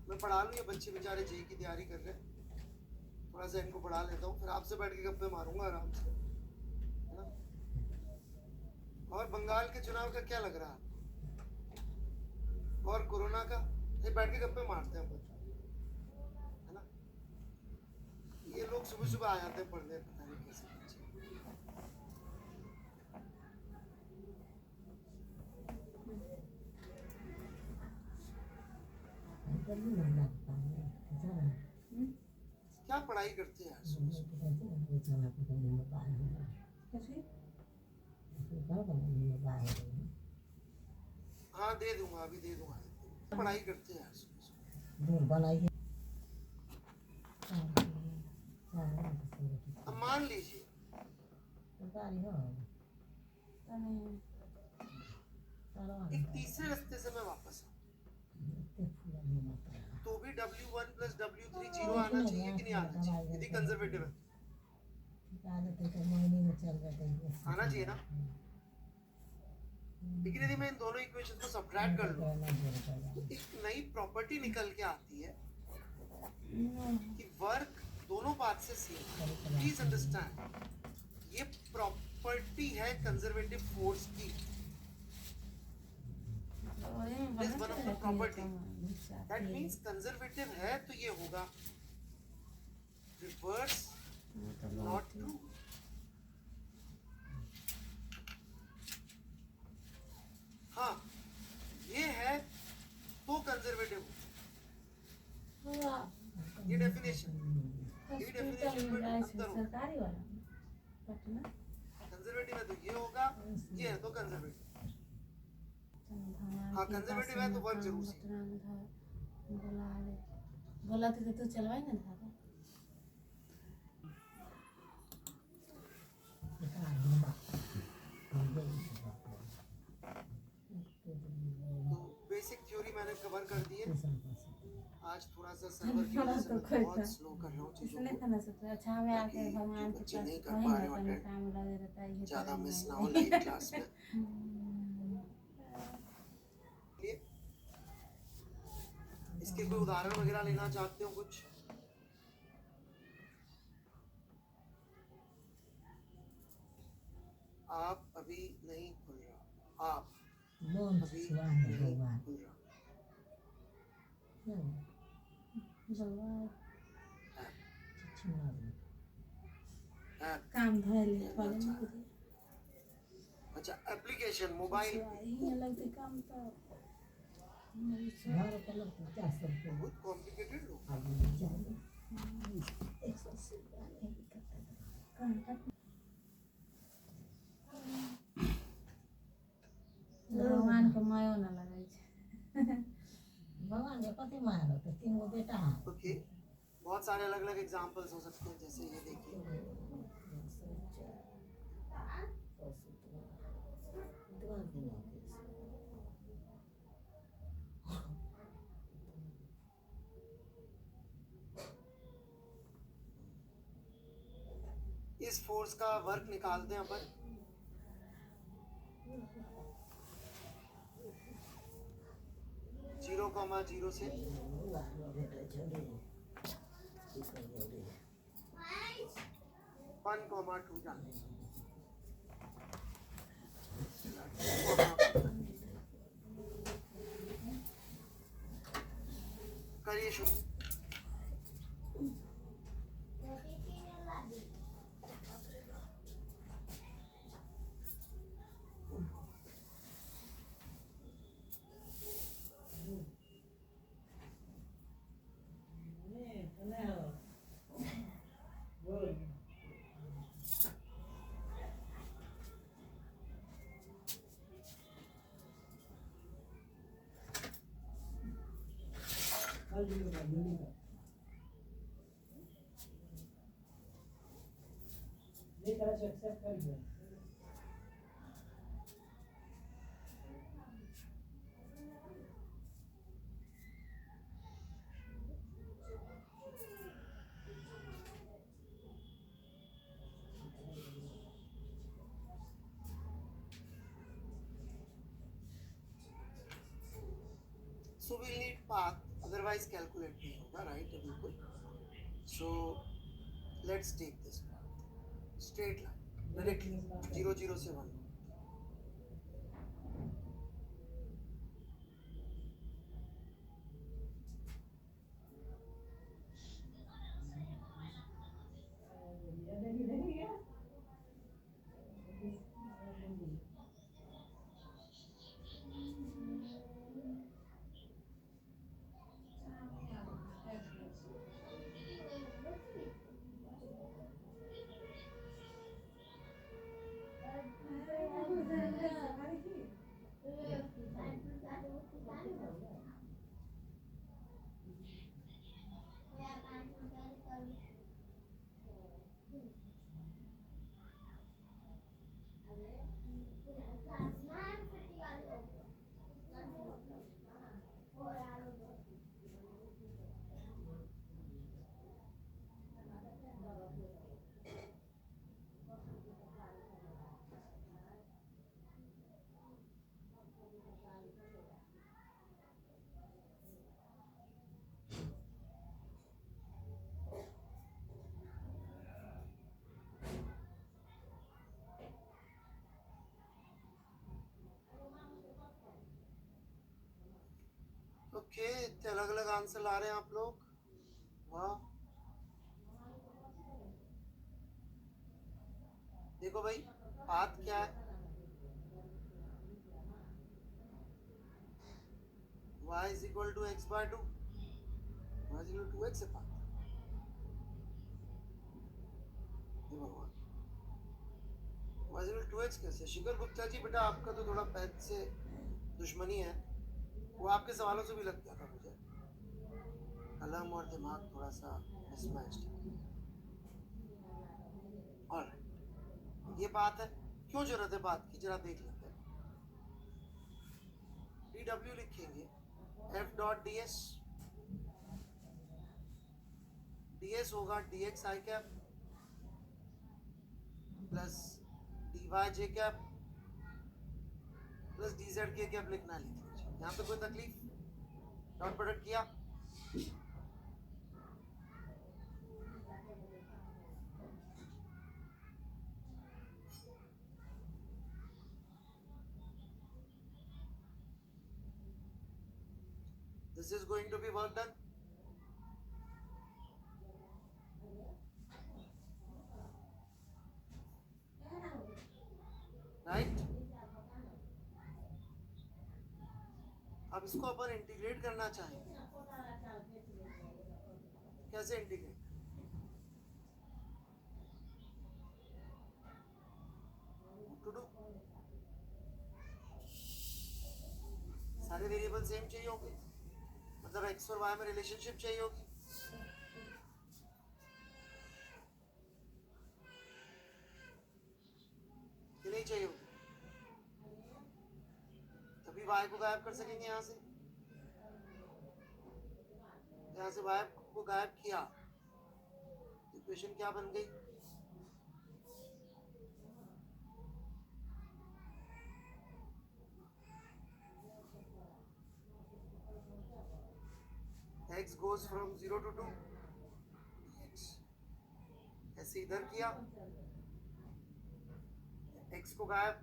मैं पढ़ा लूँ, ये बच्चे बेचारे जेई की तैयारी कर रहे हैं, थोड़ा सा इनको पढ़ा लेता हूँ, फिर आपसे बैठ के गप्पे मारूंगा आराम से, है ना? और बंगाल के चुनाव का क्या लग रहा है? और कोरोना का? ये बैठ के गप्पे मारते हैं अपन, है ना? ये लोग सुबह सुबह आ जाते हैं पढ़ने, पता नहीं कैसे बच्चे। करनी नहीं लगता है जाना क्या पढ़ाई करते हैं यार सुबह सुबह? जाना पड़ता है मोबाइल कैसे? मोबाइल हाँ दे दूंगा, अभी दे दूंगा। पढ़ाई करते हैं यार सुबह सुबह। दूर बनाइए अब मान लीजिए सरकारी हो एक तीसरे रास्ते से मैं वापस आऊँ, तो भी W1+W3 जीरो आना चाहिए कि नहीं आना चाहिए? यदि कंजर्वेटिव है आना चाहिए ना? लेकिन यदि मैं इन दोनों इक्वेशन को सब्ट्रैक्ट कर लूँ तो एक नई प्रॉपर्टी निकल के आती है कि वर्क दोनों बात से सेम। प्लीज अंडरस्टैंड, ये प्रॉपर्टी है कंजर्वेटिव फोर्स की। This one of the property. That means conservative है तो ये होगा रिवर्स नॉट ट्रू। हाँ, ये है तो कंजर्वेटिव, ये डेफिनेशन में अंतर होगा। सरकारी वाला पटना कंजर्वेटिव है तो ये होगा, ये है तो कंजर्वेटिव। हाँ कंजर्वेटिव है तो वर्क जरूर सी। बोला तो तू चलवाई ना था तो बेसिक थ्योरी मैंने कवर कर दी है। आज थोड़ा सा सर्वर की थोड़ा वजह से तो मैं कोई बहुत था। स्लो कर रहा हूँ चीजों इसने को, था ना सब अच्छा हमें आके भगवान के बच्चे पास नहीं कर वही पा रहे ना हो करने attend। टाइम लगे रहता है ये ज्यादा तरह मिस नहीं ना है। हो लाइव क्लास में। ये इसके कोई उदाहरण वगैरह लेना चाहते हो कुछ? आप अभी नहीं खुल रहा, आप लोन अभी छुआ है नहीं भगवान खुल रहा। भगवान छुआ ऐप काम धैले लेना वाले चाह नहीं रहे। अच्छा एप्लीकेशन मोबाइल पे ये लगते काम तो घर पर लोग 50 रुपये बहुत कॉम्प्लिकेटेड लोग। आदमी चाहिए 180 भगवान के मायो ना लगे छै। भगवान के कथी मारो तो 3 गो बेटा है ओके, बहुत सारे अलग अलग एग्जांपल्स हो सकते हैं, जैसे ये देखिए इस फोर्स का वर्क निकालते हैं अपन। जीरो कॉमा जीरो से 1,2 जाने करिए शुरू। So we'll need path, otherwise calculate नहीं होगा, right? बिल्कुल. So let's take this path. Straight line, directly, 0, 0 से 1. ओके, इतने अलग अलग आंसर ला रहे हैं आप लोग, वाह. देखो भाई, पाथ क्या है? y is equal to x by 2. y is equal to 2x है पाथ. ये भगवान, y is equal to 2x कैसे? शिखर गुप्ता जी बेटा, आपका तो थोड़ा पैद से दुश्मनी है, वो आपके सवालों से भी लग गया था मुझे. कलम और दिमाग थोड़ा सा मिसमैच्ड है. ऑलराइट, ये बात है. क्यों जरूरत है बात की, जरा देख लेते हैं. dw लिखेंगे f डॉट ds. ds होगा dx i cap plus dy j cap plus dz k cap लिखना है, लिख लीजिए. यहाँ पे कोई तकलीफ? डॉट प्रोडक्ट किया, this is going to be work done. Right? अब इसको अपन इंटीग्रेट करना चाहेंगे. कैसे इंटीग्रेट? टू डू, सारे वेरिएबल सेम चाहिए होंगे, मतलब x और y में रिलेशनशिप चाहिए होगी. कि नहीं चाहिए होगी? तभी y को गायब कर सकेंगे यहाँ से. यहाँ से y को गायब किया, इक्वेशन क्या बन गई? x goes from 0 to 2. x ऐसे इधर किया, x को गायब,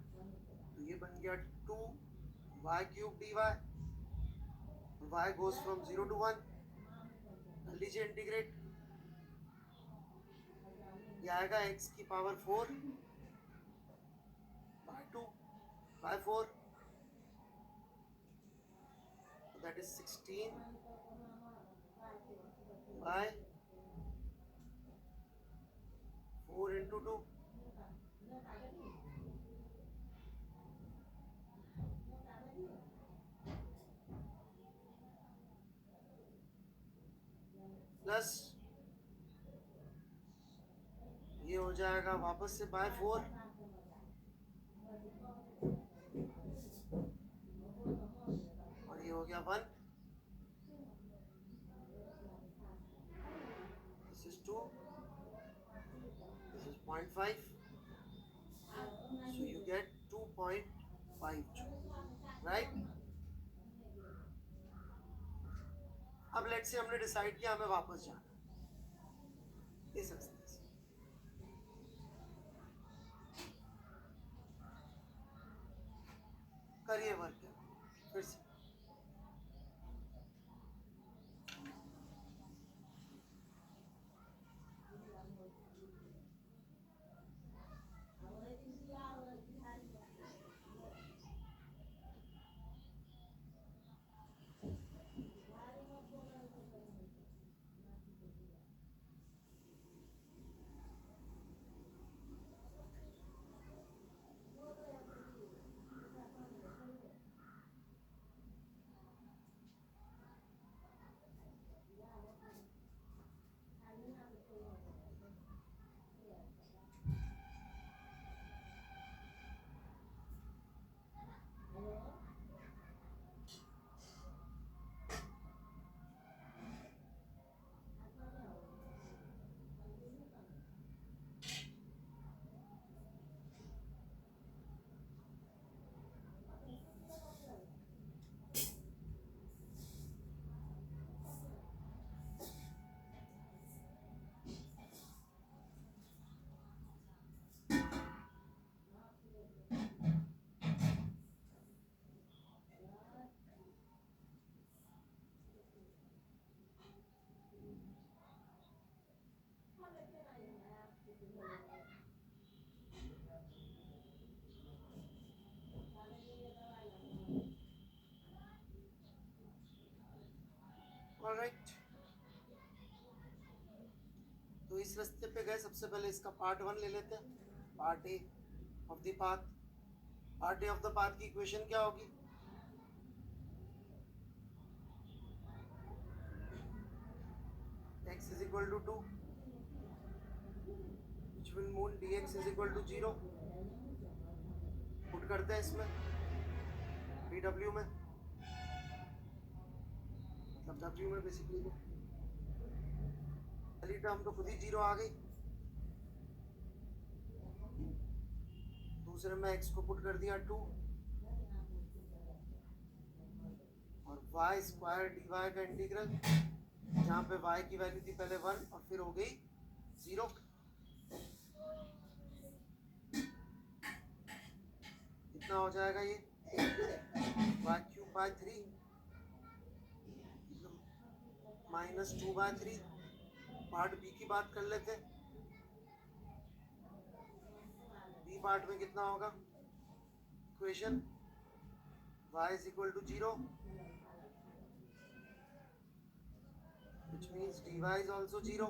तो ये बन गया 2 y cube dy. y goes from 0 to 1. कर लीजिए इंटीग्रेट. ये आएगा x की power 4 by 2 by 4, so that is 16 by 4 into 2. Plus ये हो जाएगा वापस से बाय 4, और ये हो गया 1, this is 2, this is 0.5, so you get 2.52, right? अब लेट्स से हमने डिसाइड किया हमें वापस जाना है इस रास्ते से, करिए वर्क फिर से। ऑलराइट, तो इस रास्ते पे गए, सबसे पहले इसका पार्ट 1 ले लेते हैं, part A of the path. Part A of the path की इक्वेशन क्या होगी? x is equal to 2, which will mean dx is equal to 0। Put करते हैं इसमें dw में, मतलब w में बेसिकली, तो पहली टर्म तो खुद ही 0 आ गई, दूसरे में x को पुट कर दिया 2, और y स्क्वायर dy का इंटीग्रल, जहाँ पे y की वैल्यू थी पहले 1 और फिर हो गई 0। कितना हो जाएगा ये? y³/3 -2/3। पार्ट बी की बात कर लेते हैं, बी पार्ट में कितना होगा? Equation y is equal to 0, which means dy is also 0।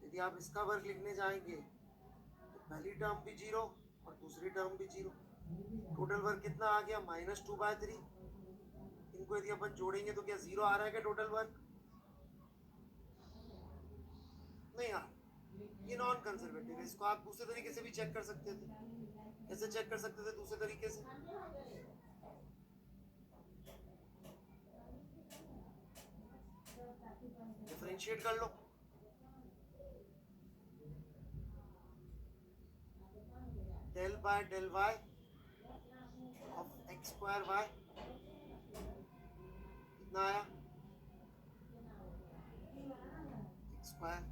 यदि आप इसका वर्क लिखने जाएंगे तो पहली टर्म भी 0 और दूसरी टर्म भी 0। टोटल वर्क कितना आ गया? -2/3। इनको यदि अपन जोड़ेंगे तो क्या 0 आ रहा है क्या टोटल वर्क? नहीं आ, ये नॉन कंजर्वेटिव है। इसको आप दूसरे तरीके से भी चेक कर सकते थे। कैसे चेक कर सकते थे दूसरे तरीके से? डिफरेंशिएट कर लो, del by del y of x square y कितना आया? x square.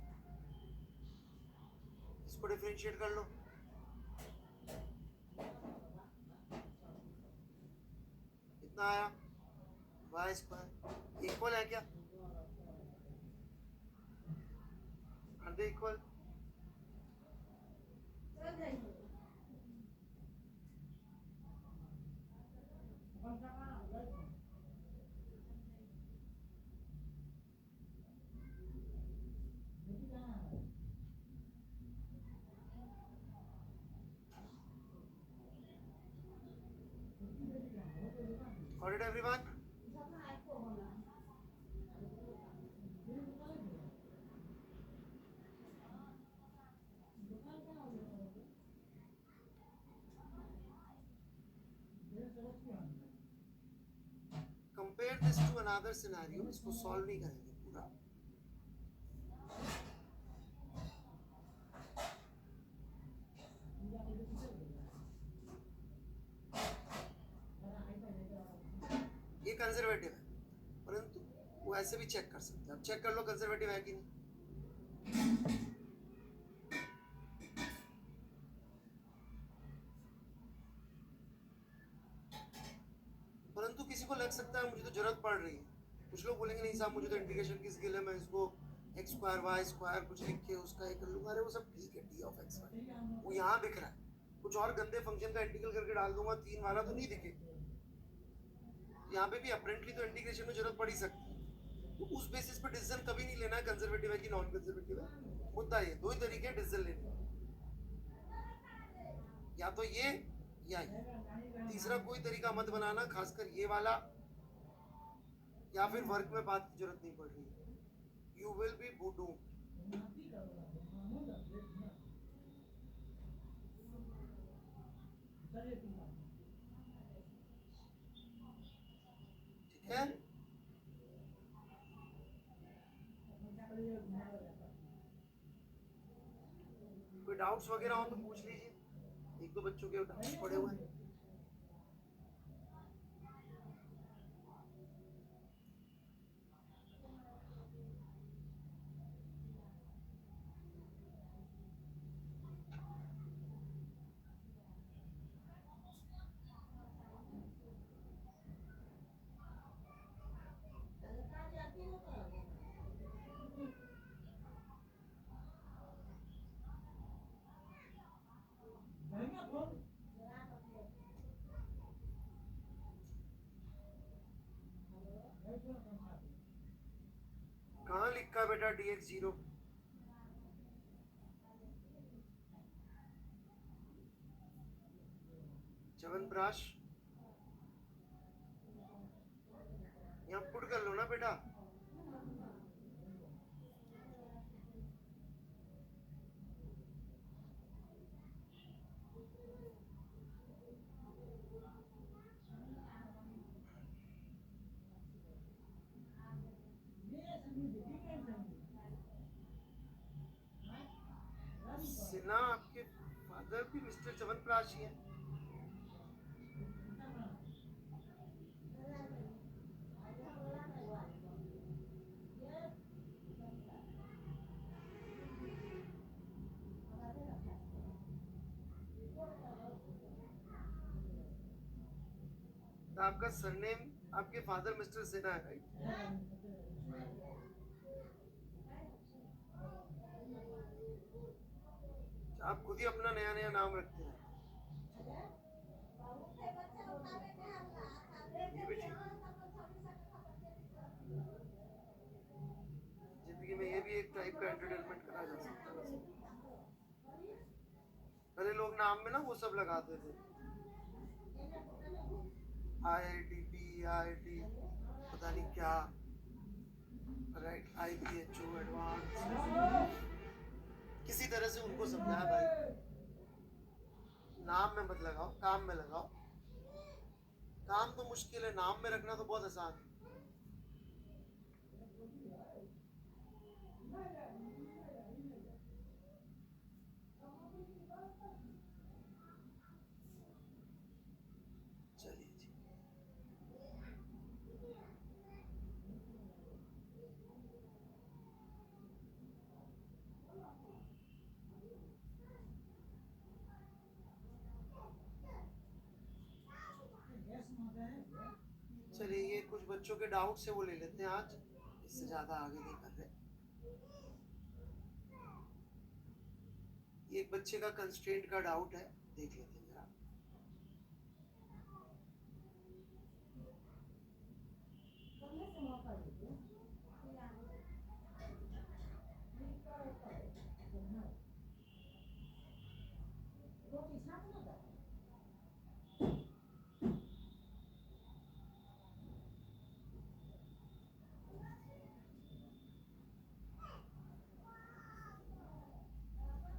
इसको डिफरेंशिएट कर लो, कितना आया? y square. इक्वल है क्या? Are they equal? Got it, everyone? Compare this to another scenario, इसको सॉल्व नहीं करेंगे पूरा। ये कंजर्वेटिव है, परंतु वो ऐसे भी चेक कर सकते हैं। अब चेक कर लो कंजर्वेटिव है कि नहीं। परंतु किसी को लग सकता है मुझे तो जरूरत पड़ रही है। कुछ लोग बोलेंगे नहीं साहब मुझे तो इंटीग्रेशन की स्किल है, मैं इसको एक्स स्क्वायर वाई स्क्वायर कुछ लिख के उसका एक कर लूंगा। अरे वो सब ठीक है, डी ऑफ एक्स वाई वो यहाँ दिख रहा है, कुछ और गंदे फंक्शन का इंटीग्रल करके डाल दूंगा, 3 वाला तो नहीं दिखे। यहाँ पे भी अपरेंटली तो इंटीग्रेशन में जरूरत पड़ ही सकती है। तो उस बेसिस पर डिसीजन कभी नहीं लेना है कंजर्वेटिव है कि नॉन कंजर्वेटिव है। मुद्दा ये दो ही तरीके हैं डिसीजन लेने के, या तो ये या ये। तीसरा कोई तरीका मत बनाना, खासकर ये वाला, या फिर वर्क में बात की जरूरत नहीं पड़ रही है। यू विल बी बुडू। ठीक है, कोई डाउट्स वगैरह हो तो पूछ लीजिए। एक दो बच्चों के डाउट्स पड़े हुए हैं। कहाँ लिखा है बेटा dx0? च्यवनप्राश यहाँ पुट कर लो ना बेटा। सिन्हा आपके फादर भी मिस्टर च्यवनप्राश ही है। तो आपका सरनेम आपके फादर मिस्टर सिन्हा है, राइट? आप खुद ही अपना नया नया नाम रखते हैं। ये भी ठीक है। जिंदगी में ये भी एक टाइप का एंटरटेनमेंट करा जा सकता है। पहले लोग नाम में ना वो सब लगाते थे, IIT PIIT पता नहीं क्या, राइट, IBHO एडवांस, किसी तरह से उनको समझाया भाई नाम में मत लगाओ, काम में लगाओ। काम तो मुश्किल है, नाम में रखना तो बहुत आसान है। चलिए जी, चलिए ये कुछ बच्चों के डाउट से वो ले लेते हैं आज, इससे ज्यादा आगे नहीं कर रहे। ये एक बच्चे का कंस्ट्रेंट का डाउट है, देख लेते हैं जरा।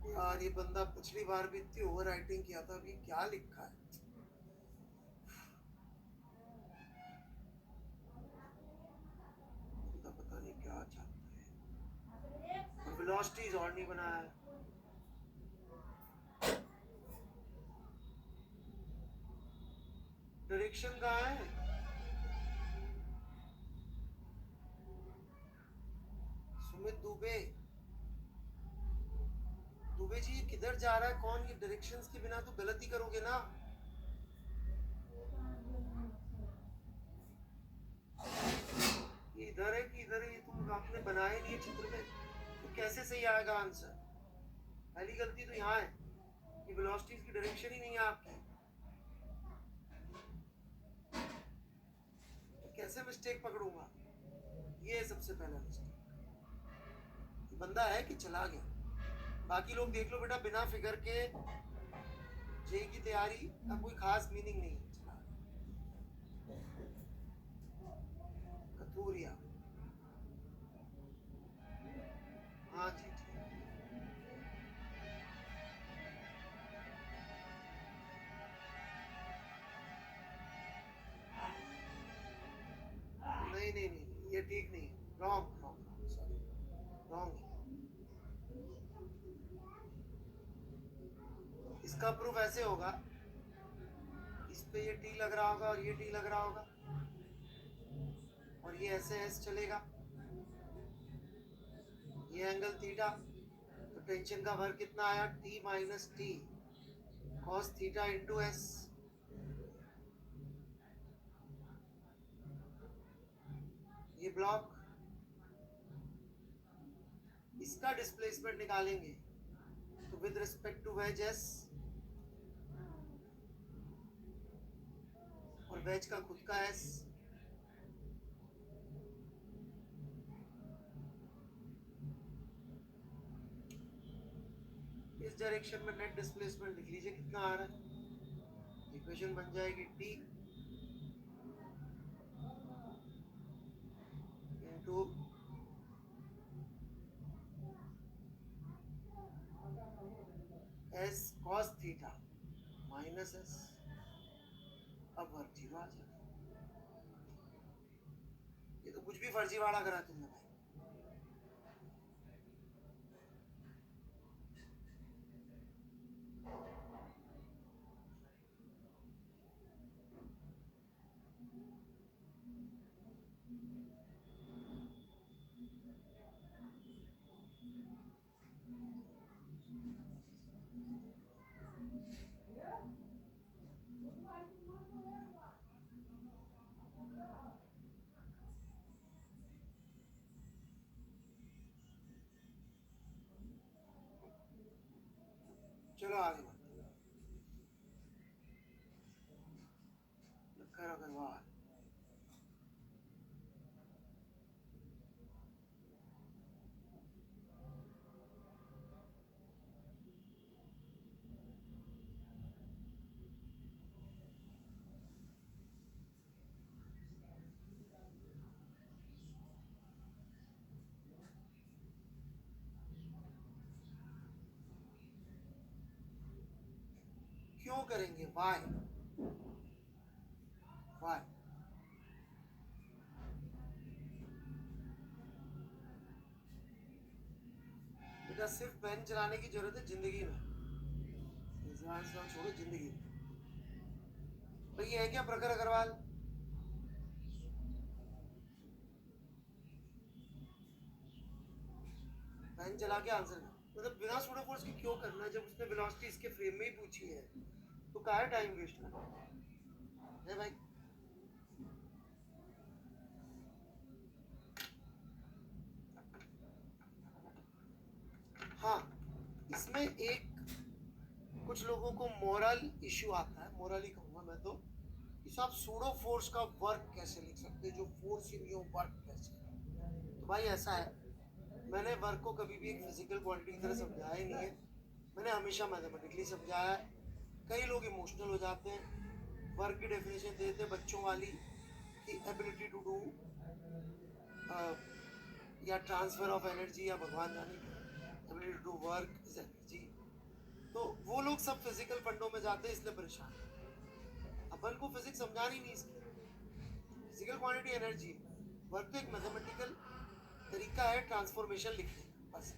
यार ये बंदा पिछली बार भी इतनी ओवर राइटिंग किया था, अभी क्या लिखा है। वेलोसिटीज और नहीं बनाया है। डायरेक्शन कहाँ है? सुमित दुबे, दुबे जी ये किधर जा रहा है कौन? ये डायरेक्शंस के बिना तो गलती करोगे ना। ये इधर है कि इधर है, ये तुम आपने बनाया नहीं है चित्र में, तो कैसे सही आएगा आंसर? पहली गलती तो यहाँ है कि वेलोसिटीज की डायरेक्शन ही नहीं है आपकी, तो कैसे मिस्टेक पकड़ूंगा? ये है सबसे पहला मिस्टेक। बंदा है कि चला गया। बाकी लोग देख लो बेटा, बिना फिगर के जेई की तैयारी का कोई खास मीनिंग नहीं है। चला कतूरिया, हाँ जी ठीक। नहीं नहीं नहीं, ये ठीक नहीं, रॉन्ग रॉन्ग, सॉरी रॉन्ग। इसका प्रूफ ऐसे होगा, इस पे ये टी लग रहा होगा और ये टी लग रहा होगा और ये ऐसे एस चलेगा, ये एंगल थीटा, तो टेंशन का वर्ग कितना आया? T minus T cos theta into S. ये ब्लॉक, इसका डिस्प्लेसमेंट निकालेंगे तो with respect to wedge S, और वेज का खुद का एस, इस डायरेक्शन में नेट डिस्प्लेसमेंट लिख लीजिए कितना आ रहा है। इक्वेशन बन जाएगी T into S cos theta minus S. अब वर्ग जीरो आ जाएगा। ये तो कुछ भी फर्जीवाड़ा करा तुमने भाई। चलो आगे बढ़ते हैं। लखर अग्रवाल, क्यों करेंगे? Why why? बेटा सिर्फ पेन चलाने की जरूरत है जिंदगी में, छोड़ो जिंदगी में। भाई ये है क्या प्रखर अग्रवाल? पेन चला के आंसर, मतलब बिना सूडो फोर्स की क्यों करना है जब उसने वेलोसिटी इसके फ्रेम में ही पूछी है, तो काहे टाइम वेस्ट करना है भाई? हाँ, इसमें एक कुछ लोगों को मोरल इश्यू आता है, मोरल ही कहूँगा मैं तो, कि साहब सूडो फोर्स का वर्क कैसे लिख सकते, जो फोर्स इन यू वर्क कैसे? तो भाई ऐसा है, मैंने वर्क को कभी भी एक फिजिकल क्वांटिटी की तरह समझाया ही नहीं है, मैंने हमेशा मैथमेटिकली समझाया है। कई लोग इमोशनल हो जाते हैं, वर्क की डेफिनेशन देते हैं बच्चों वाली कि एबिलिटी टू डू या ट्रांसफर ऑफ एनर्जी, या भगवान जाने ability to work is energy, तो वो लोग सब फिजिकल फंडों में जाते हैं, इसलिए परेशान। अपन को फिजिक्स समझानी नहीं इसकी, फिजिकल क्वांटिटी एनर्जी, वर्क तो एक मैथमेटिकल तरीका है ट्रांसफॉर्मेशन लिखने का, बस।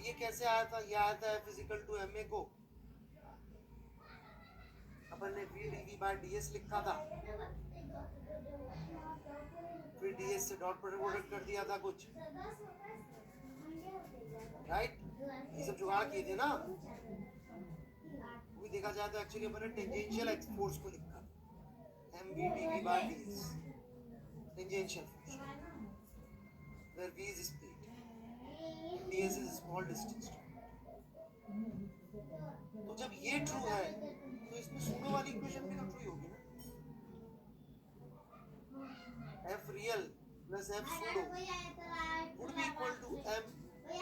ये कैसे आया था? ये आया था फिजिकल टू एमए को अपन ने VdV/ds लिखा था, फिर ds से डॉट प्रोडक्ट कर दिया था कुछ, राइट? ये सब जुगाड़ किए थे ना। वो भी देखा जाए तो एक्चुअली अपन ने टेंजेंशियल फोर्स को लिखा, mvdv/ds, tangential force, where v is speed, ds is small distance. तो जब ये ट्रू है तो इसमें सूडो वाली इक्वेशन भी तो ट्रू होगी ना। f real plus f pseudo would be equal to m a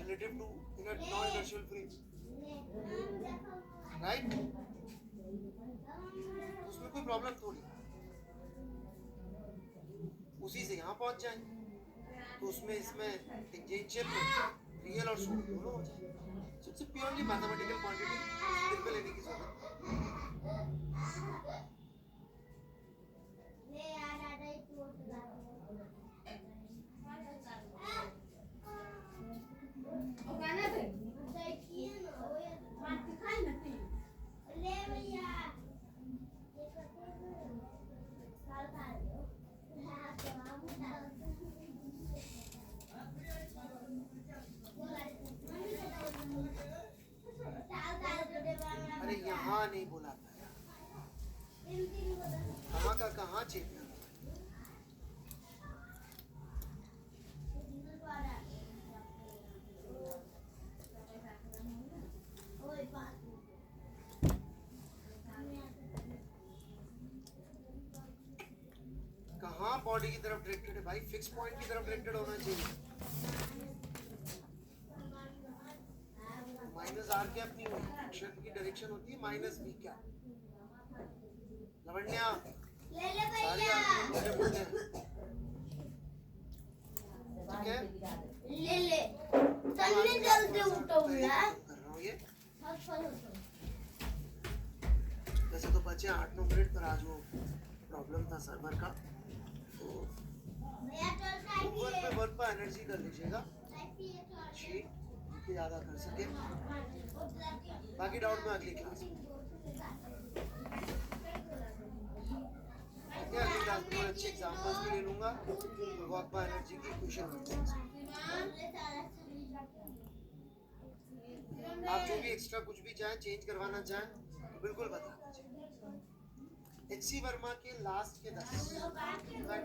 relative to non-inertial free, right? उसमें कोई प्रॉब्लम थोड़ी, उसी से यहाँ पहुँच जाए तो उसमें इसमें टेंजेंशियल में रियल और सूडो दोनों हो जाए। So it's a purely mathematical quantity, दिल पे लेने की जरूरत अरे यहाँ नहीं बोला था, कहाँ का कहाँ चेपना। कहाँ बॉडी की तरफ डायरेक्टेड है भाई? फिक्स पॉइंट की तरफ डायरेक्टेड होना चाहिए। माइनस आर कैप नहीं होती, एक्शन की डायरेक्शन होती है माइनस बी कैप। लवण्या सारी आर्ग्यूमेंट बोलते हैं, ठीक है? ले तन्ने जल्दी उठो कर रहा हूँ ये। वैसे तो बचे 8-9 मिनट, पर आज वो प्रॉब्लम था सर्वर का, तो वर्क पर एनर्जी कर लीजिएगा, शीट ज़्यादा कर सके। बाकी डाउट में अगली क्लास में, ठीक है? अगली क्लास में और अच्छे एग्जाम्पल्स भी ले लूँगा, वर्क पर एनर्जी की क्वेश्चन। आप जो भी एक्स्ट्रा कुछ भी चाहें, चेंज करवाना चाहें तो बिल्कुल बता दीजिए। HC वर्मा के लास्ट के 10,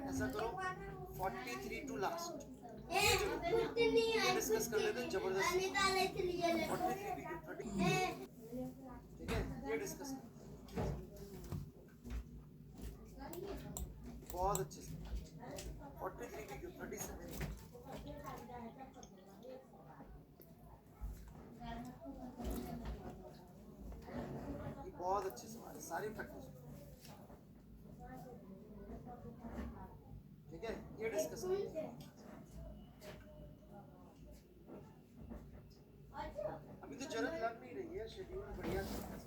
ऐसा करो 43 टू लास्ट डिस्कस कर लेते हैं जबरदस्ती। 43 भी 30, ठीक है? ये डिस्कस करते हैं बहुत अच्छे से। 43 भी 37 बहुत अच्छे सवाल है, सारी प्रैक्टिस, ठीक है? ये डिस्कस करते हैं। अभी तो जरूरत लग नहीं रही है, शेड्यूल बढ़िया चल रहा है,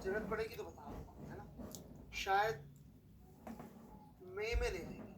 जरूरत पड़ेगी तो बताओ, है ना? शायद मई में ले लेंगे।